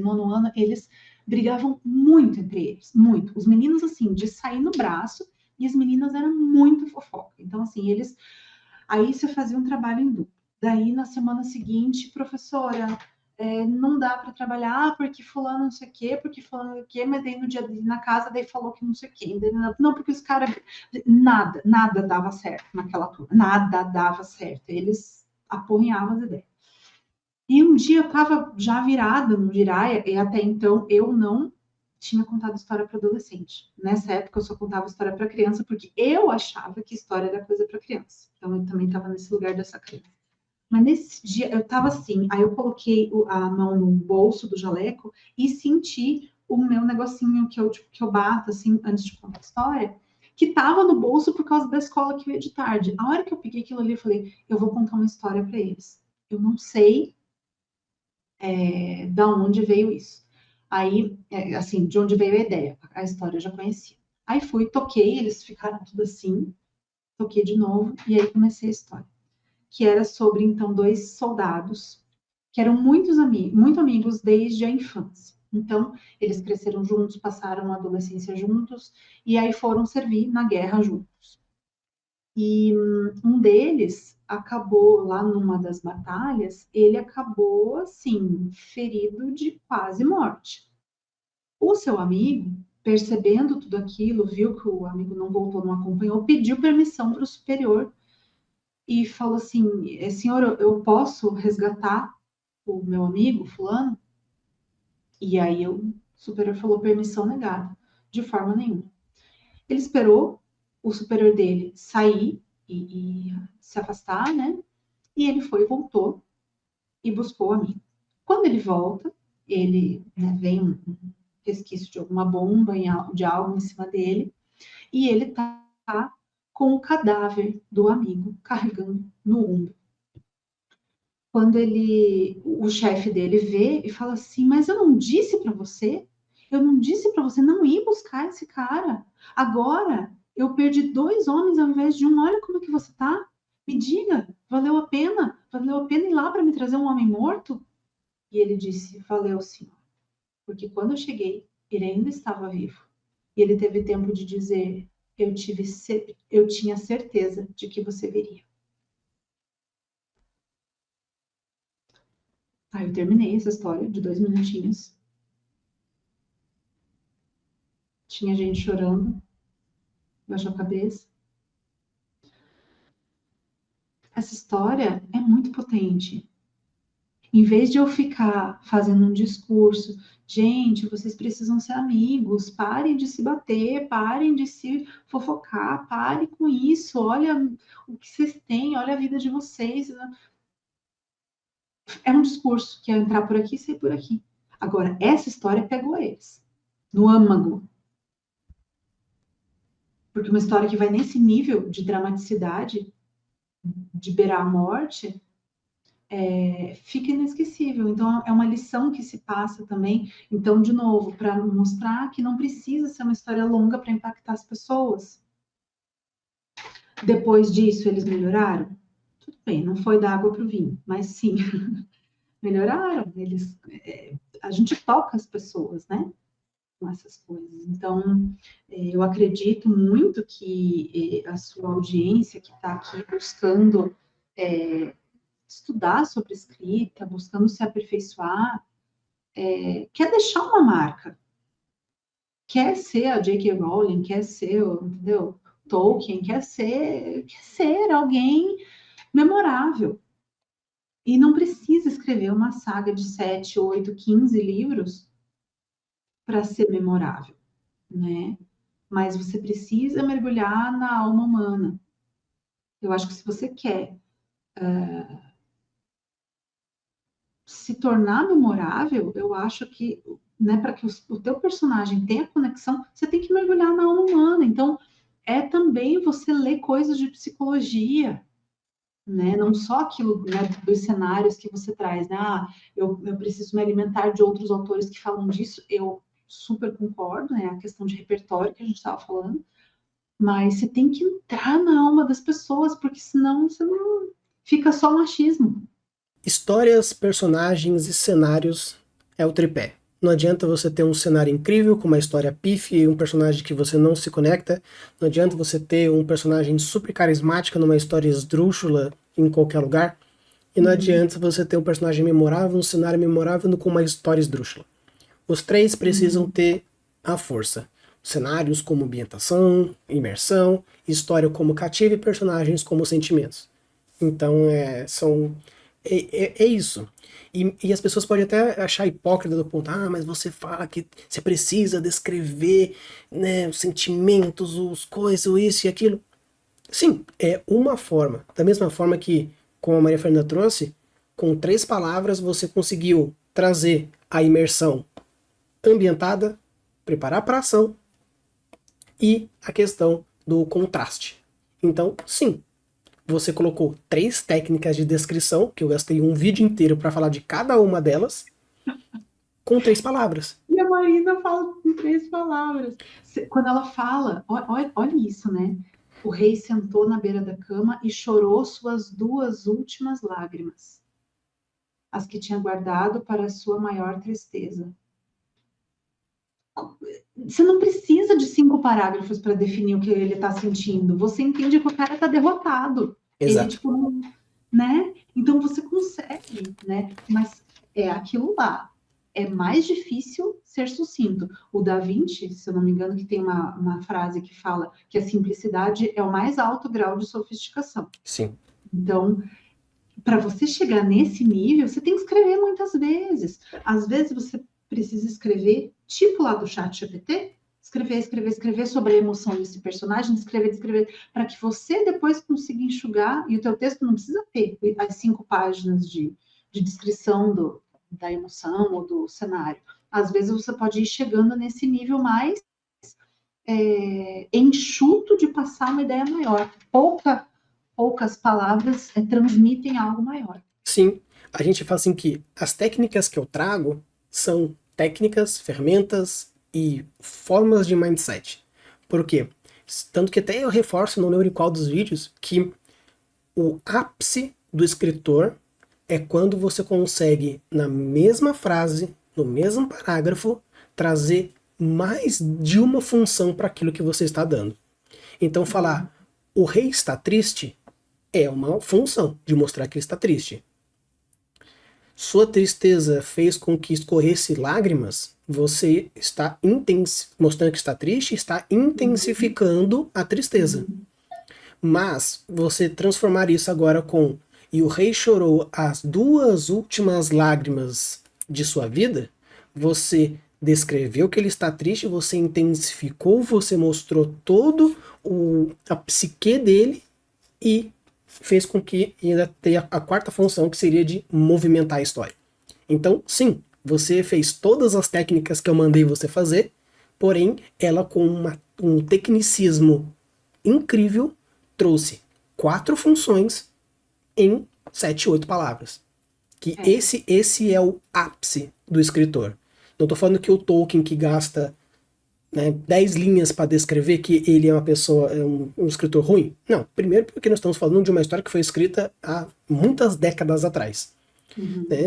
nono ano, eles brigavam muito entre eles, muito. Os meninos, assim, de sair no braço, e as meninas eram muito fofoca. Então, assim, aí você fazia um trabalho em dupla. Daí, na semana seguinte, professora, não dá para trabalhar porque fulano não sei o quê, porque fulano não sei o quê, mas daí no dia dele na casa, daí falou que não sei o quê. Não, porque os caras... Nada dava certo naquela turma. Nada dava certo. Eles aporrinhavam as ideias. E um dia eu estava já virada no Jiraya, e até então eu não tinha contado história para adolescente. Nessa época eu só contava história para criança, porque eu achava que história era coisa para criança. Então eu também estava nesse lugar dessa criança. Mas nesse dia eu estava assim, aí eu coloquei a mão no bolso do jaleco e senti o meu negocinho que eu bato assim antes de contar a história, que estava no bolso por causa da escola que eu ia de tarde. A hora que eu peguei aquilo ali, eu falei, eu vou contar uma história para eles. Eu não sei da onde veio isso. Aí, assim, de onde veio a ideia. A história eu já conhecia. Aí fui, toquei, eles ficaram tudo assim, toquei de novo, e aí comecei a história. Que era sobre, então, 2 soldados que eram muito amigos desde a infância. Então, eles cresceram juntos, passaram a adolescência juntos, e aí foram servir na guerra juntos. E um deles acabou lá numa das batalhas, ele acabou assim, ferido de quase morte. O seu amigo, percebendo tudo aquilo, viu que o amigo não voltou, não acompanhou, pediu permissão para o superior e falou assim: senhor, eu posso resgatar o meu amigo, fulano? E aí o superior falou: permissão negada, de forma nenhuma. Ele esperou o superior dele sair e se afastar, né? E ele foi, voltou e buscou o amigo. Quando ele volta, ele vem um resquício de alguma bomba, de algo em cima dele, e ele tá com o cadáver do amigo carregando no ombro. Quando o chefe dele vê e fala assim, mas eu não disse para você? Eu não disse para você não ir buscar esse cara? Agora eu perdi 2 homens ao invés de um. Olha como é que você tá. Me diga, valeu a pena? Valeu a pena ir lá para me trazer um homem morto? E ele disse, valeu, senhor. Porque quando eu cheguei, ele ainda estava vivo. E ele teve tempo de dizer, eu tinha certeza de que você viria. Aí eu terminei essa história de 2 minutinhos. Tinha gente chorando, baixou a cabeça. Essa história é muito potente. Em vez de eu ficar fazendo um discurso, gente, vocês precisam ser amigos, parem de se bater, parem de se fofocar, parem com isso, olha o que vocês têm, olha a vida de vocês. É um discurso que é entrar por aqui e sair por aqui. Agora, essa história pegou eles, no âmago. Porque uma história que vai nesse nível de dramaticidade, de beirar a morte, fica inesquecível. Então, é uma lição que se passa também. Então, de novo, para mostrar que não precisa ser uma história longa para impactar as pessoas. Depois disso, eles melhoraram? Tudo bem, não foi da água para o vinho, mas sim, melhoraram. A gente toca as pessoas, né? Com essas coisas. Então, eu acredito muito que a sua audiência que está aqui buscando estudar sobre escrita, buscando se aperfeiçoar, quer deixar uma marca, quer ser a J.K. Rowling, quer ser, entendeu? Tolkien, quer ser alguém memorável. E não precisa escrever uma saga de 7, 8, 15 livros para ser memorável, né? Mas você precisa mergulhar na alma humana. Eu acho que se você quer se tornar memorável, eu acho que, né, para que o teu personagem tenha conexão, você tem que mergulhar na alma humana. Então, é também você ler coisas de psicologia, né? Não só aquilo, né, dos cenários que você traz, né? Eu preciso me alimentar de outros autores que falam disso. Eu super concordo, né? A questão de repertório que a gente estava falando. Mas você tem que entrar na alma das pessoas, porque senão você não fica só um achismo. Histórias, personagens e cenários é o tripé. Não adianta você ter um cenário incrível com uma história pífia e um personagem que você não se conecta. Não adianta você ter um personagem super carismático numa história esdrúxula em qualquer lugar. E não adianta você ter um personagem memorável, um cenário memorável com uma história esdrúxula. Os três precisam ter a força. Cenários como ambientação, imersão, história como cativa e personagens como sentimentos. Então é isso. E as pessoas podem até achar hipócrita do ponto, mas você fala que você precisa descrever, né, os sentimentos, os coisas, isso e aquilo. Sim, é uma forma. Da mesma forma que, como a Maria Fernanda trouxe, com 3 palavras você conseguiu trazer a imersão ambientada, preparar para a ação e a questão do contraste. Então, sim, você colocou 3 técnicas de descrição, que eu gastei um vídeo inteiro para falar de cada uma delas, com 3 palavras. E a Marina fala com 3 palavras. Quando ela fala, olha isso, né? O rei sentou na beira da cama e chorou suas 2 últimas lágrimas, as que tinha guardado para a sua maior tristeza. Você não precisa de 5 parágrafos para definir o que ele está sentindo. Você entende que o cara está derrotado. Exato. Ele, tipo, né? Então você consegue, né? Mas é aquilo lá. É mais difícil ser sucinto. O Da Vinci, se eu não me engano, que tem uma frase que fala que a simplicidade é o mais alto grau de sofisticação. Sim. Então, para você chegar nesse nível, você tem que escrever muitas vezes. Às vezes você precisa escrever, tipo lá do chat GPT, escrever sobre a emoção desse personagem, escrever, para que você depois consiga enxugar, e o teu texto não precisa ter as 5 páginas de descrição da emoção ou do cenário. Às vezes você pode ir chegando nesse nível mais enxuto de passar uma ideia maior. Poucas palavras transmitem algo maior. Sim, a gente fala assim que as técnicas que eu trago são técnicas, ferramentas e formas de mindset. Por quê? Tanto que até eu reforço, não lembro em qual dos vídeos, que o ápice do escritor é quando você consegue, na mesma frase, no mesmo parágrafo, trazer mais de uma função para aquilo que você está dando. Então falar, o rei está triste, é uma função de mostrar que ele está triste. Sua tristeza fez com que escorresse lágrimas, você está mostrando que está triste, está intensificando a tristeza. Mas você transformar isso agora com e o rei chorou as 2 últimas lágrimas de sua vida, você descreveu que ele está triste, você intensificou, você mostrou todo a psique dele e fez com que ainda tenha a 4ª função, que seria de movimentar a história. Então, sim, você fez todas as técnicas que eu mandei você fazer, porém, ela com um tecnicismo incrível, trouxe 4 funções em 7, 8 palavras. Que esse é o ápice do escritor. Não estou falando que o Tolkien, que gasta 10 linhas para descrever que ele é uma pessoa, um escritor ruim. Não, primeiro porque nós estamos falando de uma história que foi escrita há muitas décadas atrás.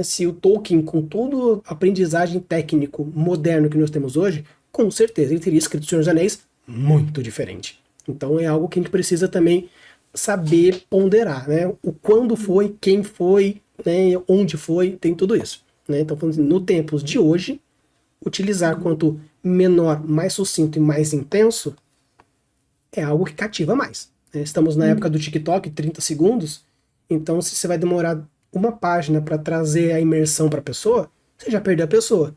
Se o Tolkien, com todo a aprendizagem técnico moderno que nós temos hoje, com certeza ele teria escrito O Senhor dos Anéis muito diferente. Então é algo que a gente precisa também saber ponderar, né? O quando foi, quem foi, né? Onde foi, tem tudo isso. Né? Então, no tempos de hoje, utilizar quanto menor, mais sucinto e mais intenso é algo que cativa mais. Né? Estamos na época do TikTok, 30 segundos, então se você vai demorar uma página para trazer a imersão para a pessoa, você já perdeu a pessoa.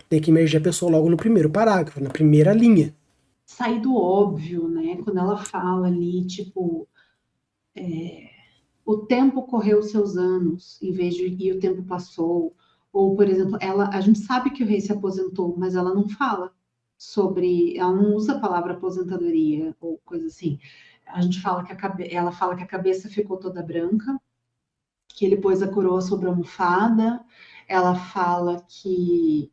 Tem que imergir a pessoa logo no primeiro parágrafo, na primeira linha. Sair do óbvio, né? Quando ela fala ali, tipo, o tempo correu seus anos, em vez de e o tempo passou. Ou, por exemplo, a gente sabe que o rei se aposentou, mas ela não fala ela não usa a palavra aposentadoria ou coisa assim. A gente fala ela fala que a cabeça ficou toda branca, que ele pôs a coroa sobre a almofada. Ela fala que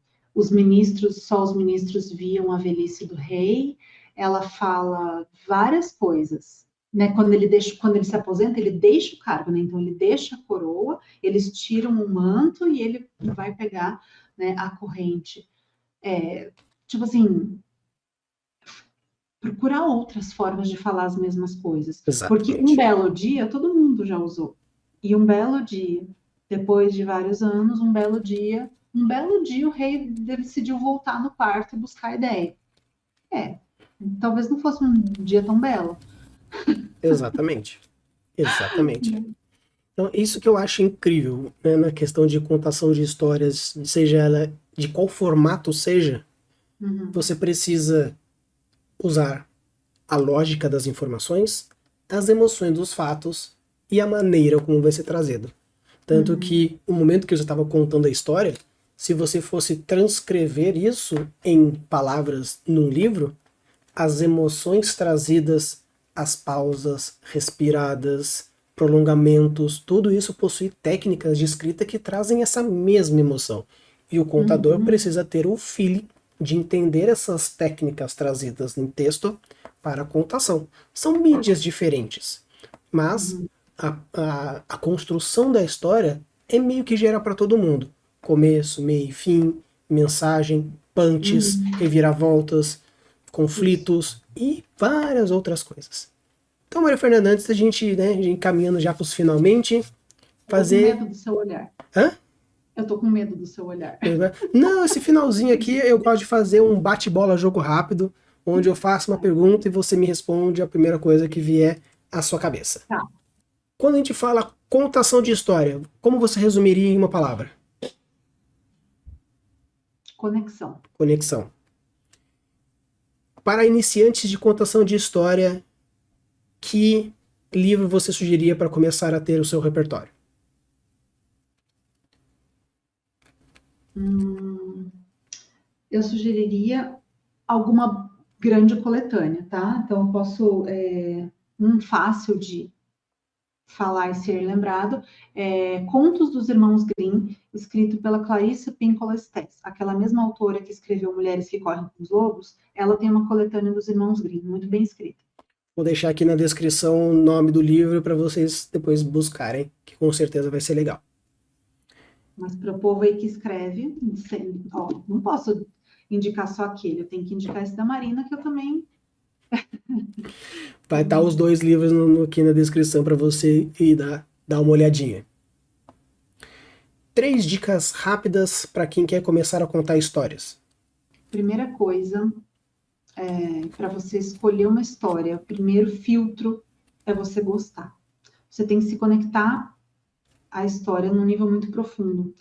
só os ministros viam a velhice do rei. ela fala várias coisas, né? Quando ele se aposenta, ele deixa o cargo, né? Então ele deixa a coroa, eles tiram o manto e ele vai pegar, né, a corrente. Tipo assim, procurar outras formas de falar as mesmas coisas. Porque um Exatamente. belo dia todo mundo já usou. E um belo dia, depois de vários anos, um belo dia o rei decidiu voltar no quarto e buscar a ideia. Talvez não fosse um dia tão belo. Exatamente. Exatamente. Então, isso que eu acho incrível, né, na questão de contação de histórias, seja ela de qual formato seja, Uhum, você precisa usar a lógica das informações, as emoções dos fatos e a maneira como vai ser trazido. Tanto uhum, que o momento que eu estava contando a história, se você fosse transcrever isso em palavras num livro, as emoções trazidas, as pausas respiradas, prolongamentos, tudo isso possui técnicas de escrita que trazem essa mesma emoção. E o contador uhum, precisa ter o feeling de entender essas técnicas trazidas em texto para a contação. São mídias diferentes, mas uhum, a construção da história é meio que geral para todo mundo. Começo, meio, fim, mensagem, punches, uhum. reviravoltas, Isso. conflitos e várias outras coisas. Então, Maria Fernanda, antes da gente, né, encaminhando já para os finalmente, Eu tô com fazer. medo do seu olhar. Hã? Eu tô com medo do seu olhar. Não, esse finalzinho aqui eu gosto de fazer um bate-bola jogo rápido, onde eu faço uma pergunta e você me responde a primeira coisa que vier à sua cabeça. Tá. Quando a gente fala contação de história, como você resumiria em uma palavra? Conexão. Conexão. Para iniciantes de contação de história, que livro você sugeriria para começar a ter o seu repertório? Hum, eu sugeriria alguma grande coletânea, tá? Então, eu posso. Um fácil de falar e ser lembrado Contos dos Irmãos Grimm, escrito pela Clarissa Pinkola Estés. Aquela mesma autora que escreveu Mulheres que Correm com os Lobos, ela tem uma coletânea dos Irmãos Grimm, muito bem escrita. Vou deixar aqui na descrição o nome do livro para vocês depois buscarem, que com certeza vai ser legal. Mas para o povo aí que escreve, ó, não posso indicar só aquele, eu tenho que indicar esse da Marina, que eu também. Vai estar os dois livros aqui na descrição para você ir dar uma olhadinha. 3 dicas rápidas para quem quer começar a contar histórias. Primeira coisa, para você escolher uma história, o primeiro filtro é você gostar. Você tem que se conectar à história num nível muito profundo.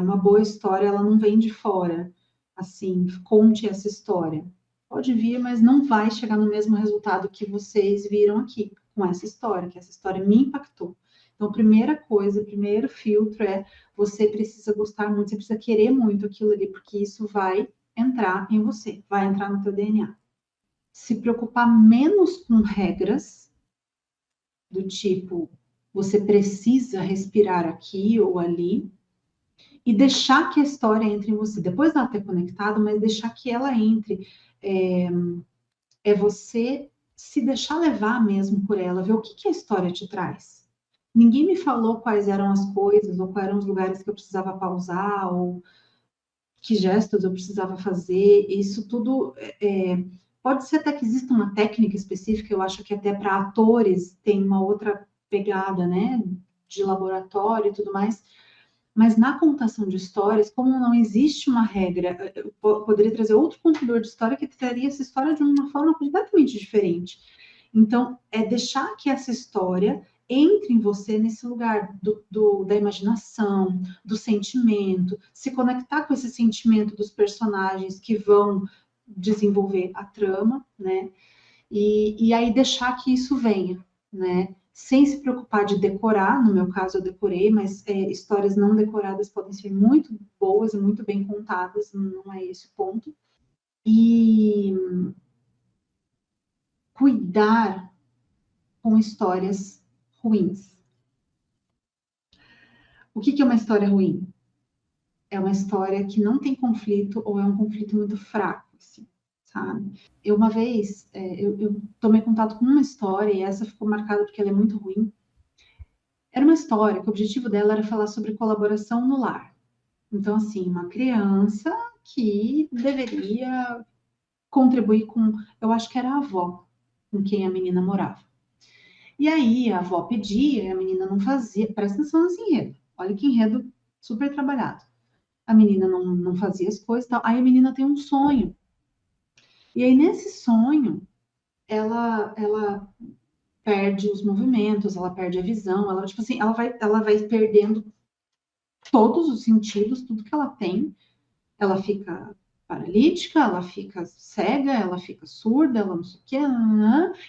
Uma boa história, ela não vem de fora. Assim, conte essa história. Pode vir, mas não vai chegar no mesmo resultado que vocês viram aqui, com essa história, que essa história me impactou. Então, primeira coisa, primeiro filtro você precisa gostar muito, você precisa querer muito aquilo ali, porque isso vai entrar em você, vai entrar no teu DNA. Se preocupar menos com regras, do tipo, você precisa respirar aqui ou ali, e deixar que a história entre em você. Depois dela ter conectado, mas deixar que ela entre. Você se deixar levar mesmo por ela, ver o que a história te traz. Ninguém me falou quais eram as coisas, ou quais eram os lugares que eu precisava pausar, ou que gestos eu precisava fazer. Isso tudo pode ser até que exista uma técnica específica, eu acho que até para atores tem uma outra pegada, né? De laboratório e tudo mais. Mas na contação de histórias, como não existe uma regra, eu poderia trazer outro contador de história que traria essa história de uma forma completamente diferente. Então, é deixar que essa história entre em você nesse lugar da imaginação, do sentimento, se conectar com esse sentimento dos personagens que vão desenvolver a trama, né? E aí deixar que isso venha, né? Sem se preocupar de decorar, no meu caso eu decorei, mas histórias não decoradas podem ser muito boas e muito bem contadas, não é esse o ponto. E cuidar com histórias ruins. O que é uma história ruim? É uma história que não tem conflito ou é um conflito muito fraco, assim, sabe? Eu, uma vez, eu tomei contato com uma história, e essa ficou marcada porque ela é muito ruim. Era uma história que o objetivo dela era falar sobre colaboração no lar. Então, assim, uma criança que deveria contribuir com, eu acho que era a avó com quem a menina morava. E aí a avó pedia e a menina não fazia. Presta atenção nesse enredo. Olha que enredo super trabalhado. A menina não fazia as coisas e tal. Aí a menina tem um sonho. E aí nesse sonho, ela perde os movimentos, ela perde a visão, ela, tipo assim, ela vai perdendo todos os sentidos, tudo que ela tem. Ela fica paralítica, ela fica cega, ela fica surda, ela não sei o que,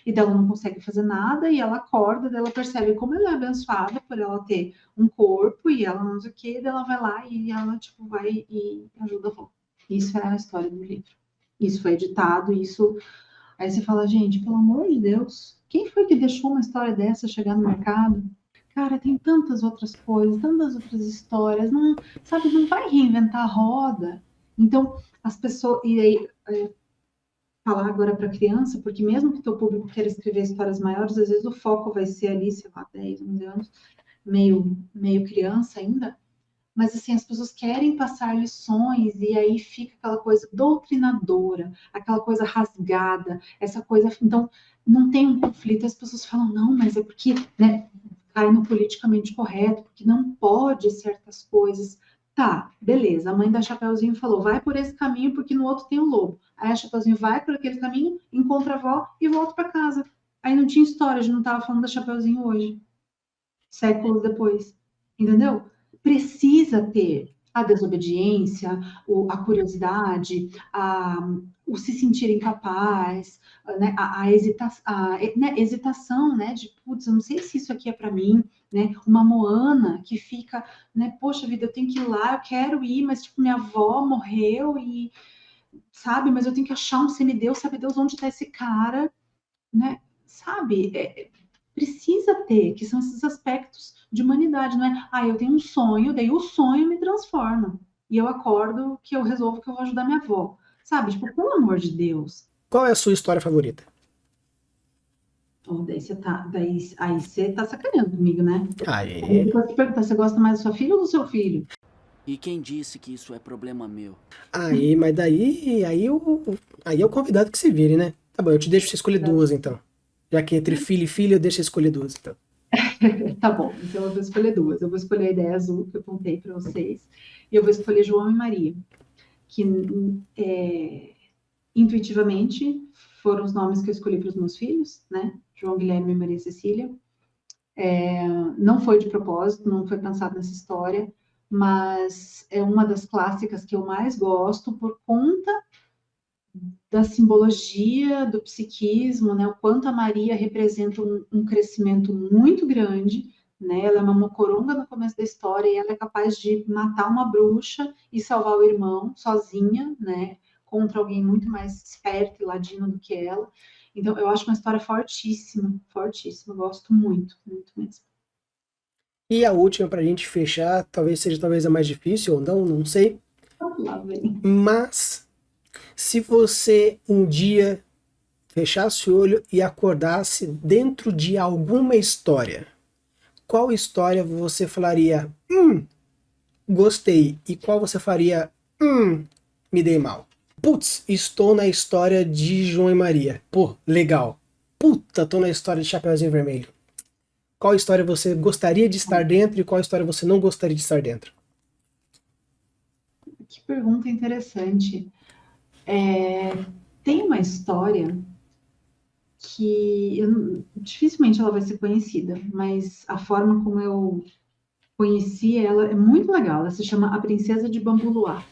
e dela não consegue fazer nada, e ela acorda, dela percebe como ela é abençoada por ela ter um corpo, e ela não sei o que, ela vai lá e ela, tipo, vai e ajuda a avó. Isso é a história do livro. Isso foi editado, isso... Aí você fala, gente, pelo amor de Deus, quem foi que deixou uma história dessa chegar no mercado? Cara, tem tantas outras coisas, tantas outras histórias, não, sabe, não vai reinventar a roda. Então, as pessoas. E aí, falar agora para criança, porque mesmo que teu público queira escrever histórias maiores, às vezes o foco vai ser ali, sei lá, 10, 11 anos, meio criança ainda. Mas, assim, as pessoas querem passar lições e aí fica aquela coisa doutrinadora, aquela coisa rasgada, essa coisa. Então, não tem um conflito. As pessoas falam, não, mas é porque, né, cai no politicamente correto, porque não pode certas coisas. Tá, beleza. A mãe da Chapeuzinho falou, vai por esse caminho porque no outro tem o lobo. Aí a Chapeuzinho vai por aquele caminho, encontra a avó e volta para casa. Aí não tinha história, a gente não estava falando da Chapeuzinho hoje, séculos depois. Entendeu? Precisa ter a desobediência, a curiosidade, o se sentir incapaz, né, né, hesitação, né, de, putz, eu não sei se isso aqui é para mim, né, uma Moana que fica, né, poxa vida, eu tenho que ir lá, eu quero ir, mas, tipo, minha avó morreu e, sabe, mas eu tenho que achar um semideus, sabe Deus onde está esse cara, né, sabe, precisa ter, que são esses aspectos de humanidade, não é? Ah, eu tenho um sonho, daí o sonho me transforma. E eu acordo que eu resolvo que eu vou ajudar minha avó. Sabe? Tipo, pelo amor de Deus. Qual é a sua história favorita? Oh, aí você tá sacaneando comigo, né? Aí Aê. eu posso te perguntar, você gosta mais da sua filha ou do seu filho? E quem disse que isso é problema meu? Aí, mas daí, aí é o convidado que se vire, né? Tá bom, eu te deixo você escolher duas, então. Já que entre filho e filha, eu deixo você escolher duas, então. Tá bom, então eu vou escolher duas. Eu vou escolher a ideia azul que eu contei para vocês e eu vou escolher João e Maria, que intuitivamente foram os nomes que eu escolhi para os meus filhos, né? João Guilherme e Maria Cecília. Não foi de propósito, não foi pensado nessa história, mas é uma das clássicas que eu mais gosto por conta da simbologia, do psiquismo, né? O quanto a Maria representa um crescimento muito grande, né? Ela é uma mocoronga no começo da história e ela é capaz de matar uma bruxa e salvar o irmão sozinha, né? Contra alguém muito mais esperto e ladino do que ela. Então, eu acho uma história fortíssima, fortíssima. Eu gosto muito, muito mesmo. E a última, pra gente fechar, talvez seja a mais difícil ou não, não sei. Lá vem. Mas, se você um dia fechasse o olho e acordasse dentro de alguma história, qual história você falaria, gostei, e qual você faria, me dei mal? Putz, estou na história de João e Maria. Pô, legal. Puta, tô na história de Chapeuzinho Vermelho. Qual história você gostaria de estar dentro e qual história você não gostaria de estar dentro? Que pergunta interessante. Tem uma história que dificilmente ela vai ser conhecida, mas a forma como eu conheci ela é muito legal. Ela se chama A Princesa de Bambu Luar.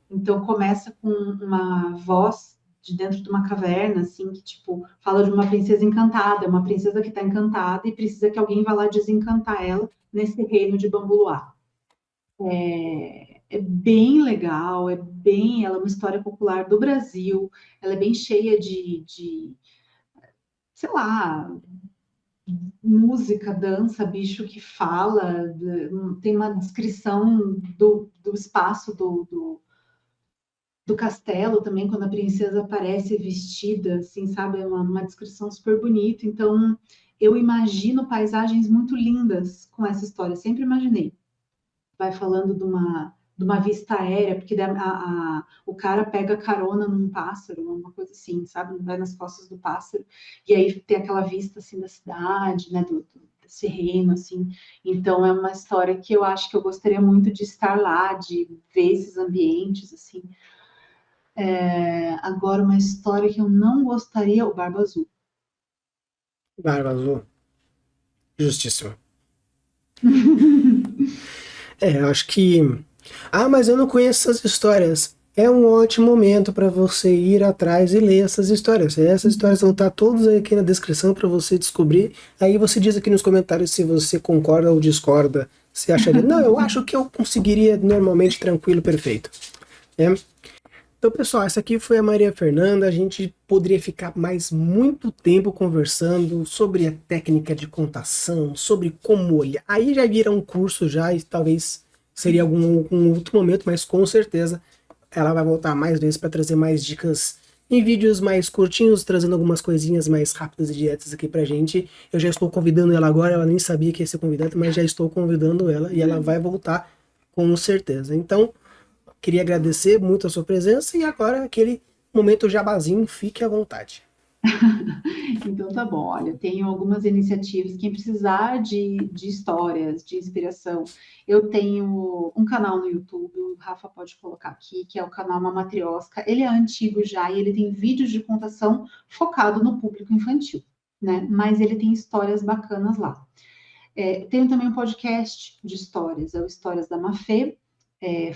Então começa com uma voz de dentro de uma caverna, assim, que tipo fala de uma princesa encantada, uma princesa que está encantada e precisa que alguém vá lá desencantar ela nesse reino de Bambu Luar. É bem legal, ela é uma história popular do Brasil, ela é bem cheia de sei lá, música, dança, bicho que fala, tem uma descrição do espaço do castelo também, quando a princesa aparece vestida, assim, sabe? É uma descrição super bonita. Então, eu imagino paisagens muito lindas com essa história. Sempre imaginei. Vai falando de uma vista aérea, porque o cara pega carona num pássaro, uma coisa assim, sabe? Vai nas costas do pássaro, e aí tem aquela vista, assim, da cidade, né? Desse reino, assim. Então, é uma história que eu acho que eu gostaria muito de estar lá, de ver esses ambientes, assim. Agora, uma história que eu não gostaria, o Barba Azul. Barba Azul. Justíssimo. Eu acho que. Ah, mas eu não conheço essas histórias. É um ótimo momento para você ir atrás e ler essas histórias. Essas histórias vão estar todas aqui na descrição para você descobrir. Aí você diz aqui nos comentários se você concorda ou discorda. Se acharia, não, eu acho que eu conseguiria normalmente, tranquilo, perfeito. Então, pessoal, essa aqui foi a Maria Fernanda. A gente poderia ficar mais muito tempo conversando sobre a técnica de contação, sobre como olhar. Aí já vira um curso já e talvez seria algum outro momento, mas com certeza ela vai voltar mais vezes para trazer mais dicas em vídeos mais curtinhos, trazendo algumas coisinhas mais rápidas e diretas aqui pra gente. Eu já estou convidando ela agora, ela nem sabia que ia ser convidada, mas já estou convidando ela e ela vai voltar com certeza. Então, queria agradecer muito a sua presença e agora aquele momento jabazinho, fique à vontade. Então tá bom, olha, tenho algumas iniciativas. Quem precisar de histórias, de inspiração, eu tenho um canal no YouTube, o Rafa pode colocar aqui, que é o canal Mamatriosca. Ele é antigo já e ele tem vídeos de contação focado no público infantil, né? Mas ele tem histórias bacanas lá. Tenho também um podcast de histórias, é o Histórias da Mafê.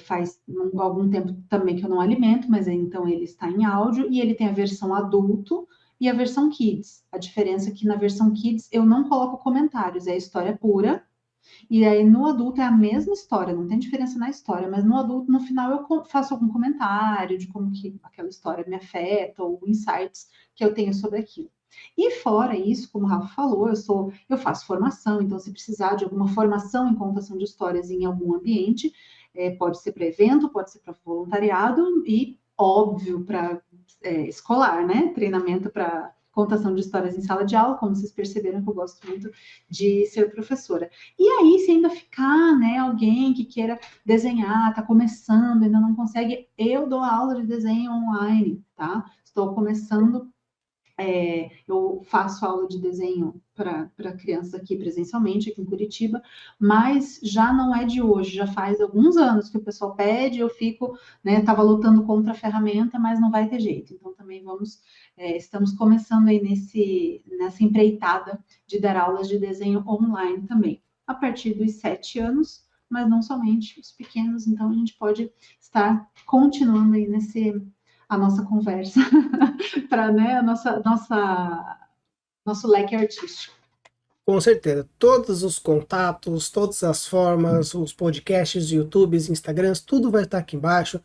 Faz algum tempo também que eu não alimento, mas então ele está em áudio e ele tem a versão adulto e a versão Kids. A diferença é que na versão Kids eu não coloco comentários, é a história pura. E aí no adulto é a mesma história, não tem diferença na história, mas no adulto, no final, eu faço algum comentário de como que aquela história me afeta ou insights que eu tenho sobre aquilo. E fora isso, como o Rafa falou, eu faço formação, então se precisar de alguma formação em contação de histórias em algum ambiente, pode ser para evento, pode ser para voluntariado e, óbvio, para escolar, né? Treinamento para contação de histórias em sala de aula, como vocês perceberam que eu gosto muito de ser professora. E aí, se ainda ficar, né, alguém que queira desenhar, está começando, ainda não consegue, eu dou aula de desenho online, tá? Estou começando. Eu faço aula de desenho para crianças aqui presencialmente, aqui em Curitiba, mas já não é de hoje, já faz alguns anos que o pessoal pede, eu fico, né, estava lutando contra a ferramenta, mas não vai ter jeito. Então também estamos começando aí nessa empreitada de dar aulas de desenho online também, a partir dos 7 anos, mas não somente os pequenos, então a gente pode estar continuando aí a nossa conversa para, né, nosso leque artístico. Com certeza, todos os contatos, todas as formas, os podcasts, YouTubes, Instagrams, tudo vai estar aqui embaixo,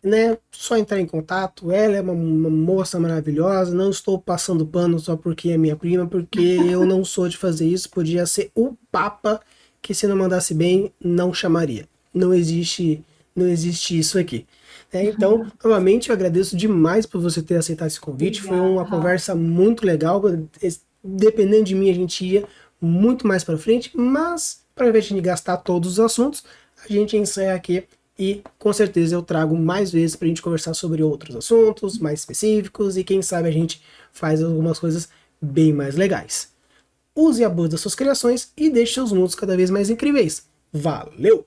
né? Só entrar em contato. Ela é uma moça maravilhosa, não estou passando pano só porque é minha prima, porque eu não sou de fazer isso. Podia ser o Papa que, se não mandasse bem, não chamaria. Não existe isso aqui. Então, novamente, eu agradeço demais por você ter aceitado esse convite. Obrigada. Foi uma conversa muito legal. Dependendo de mim, a gente ia muito mais para frente, mas para invés de gastar todos os assuntos, a gente encerra aqui e com certeza eu trago mais vezes para a gente conversar sobre outros assuntos mais específicos e quem sabe a gente faz algumas coisas bem mais legais. Use e abuse das suas criações e deixe seus mundos cada vez mais incríveis. Valeu!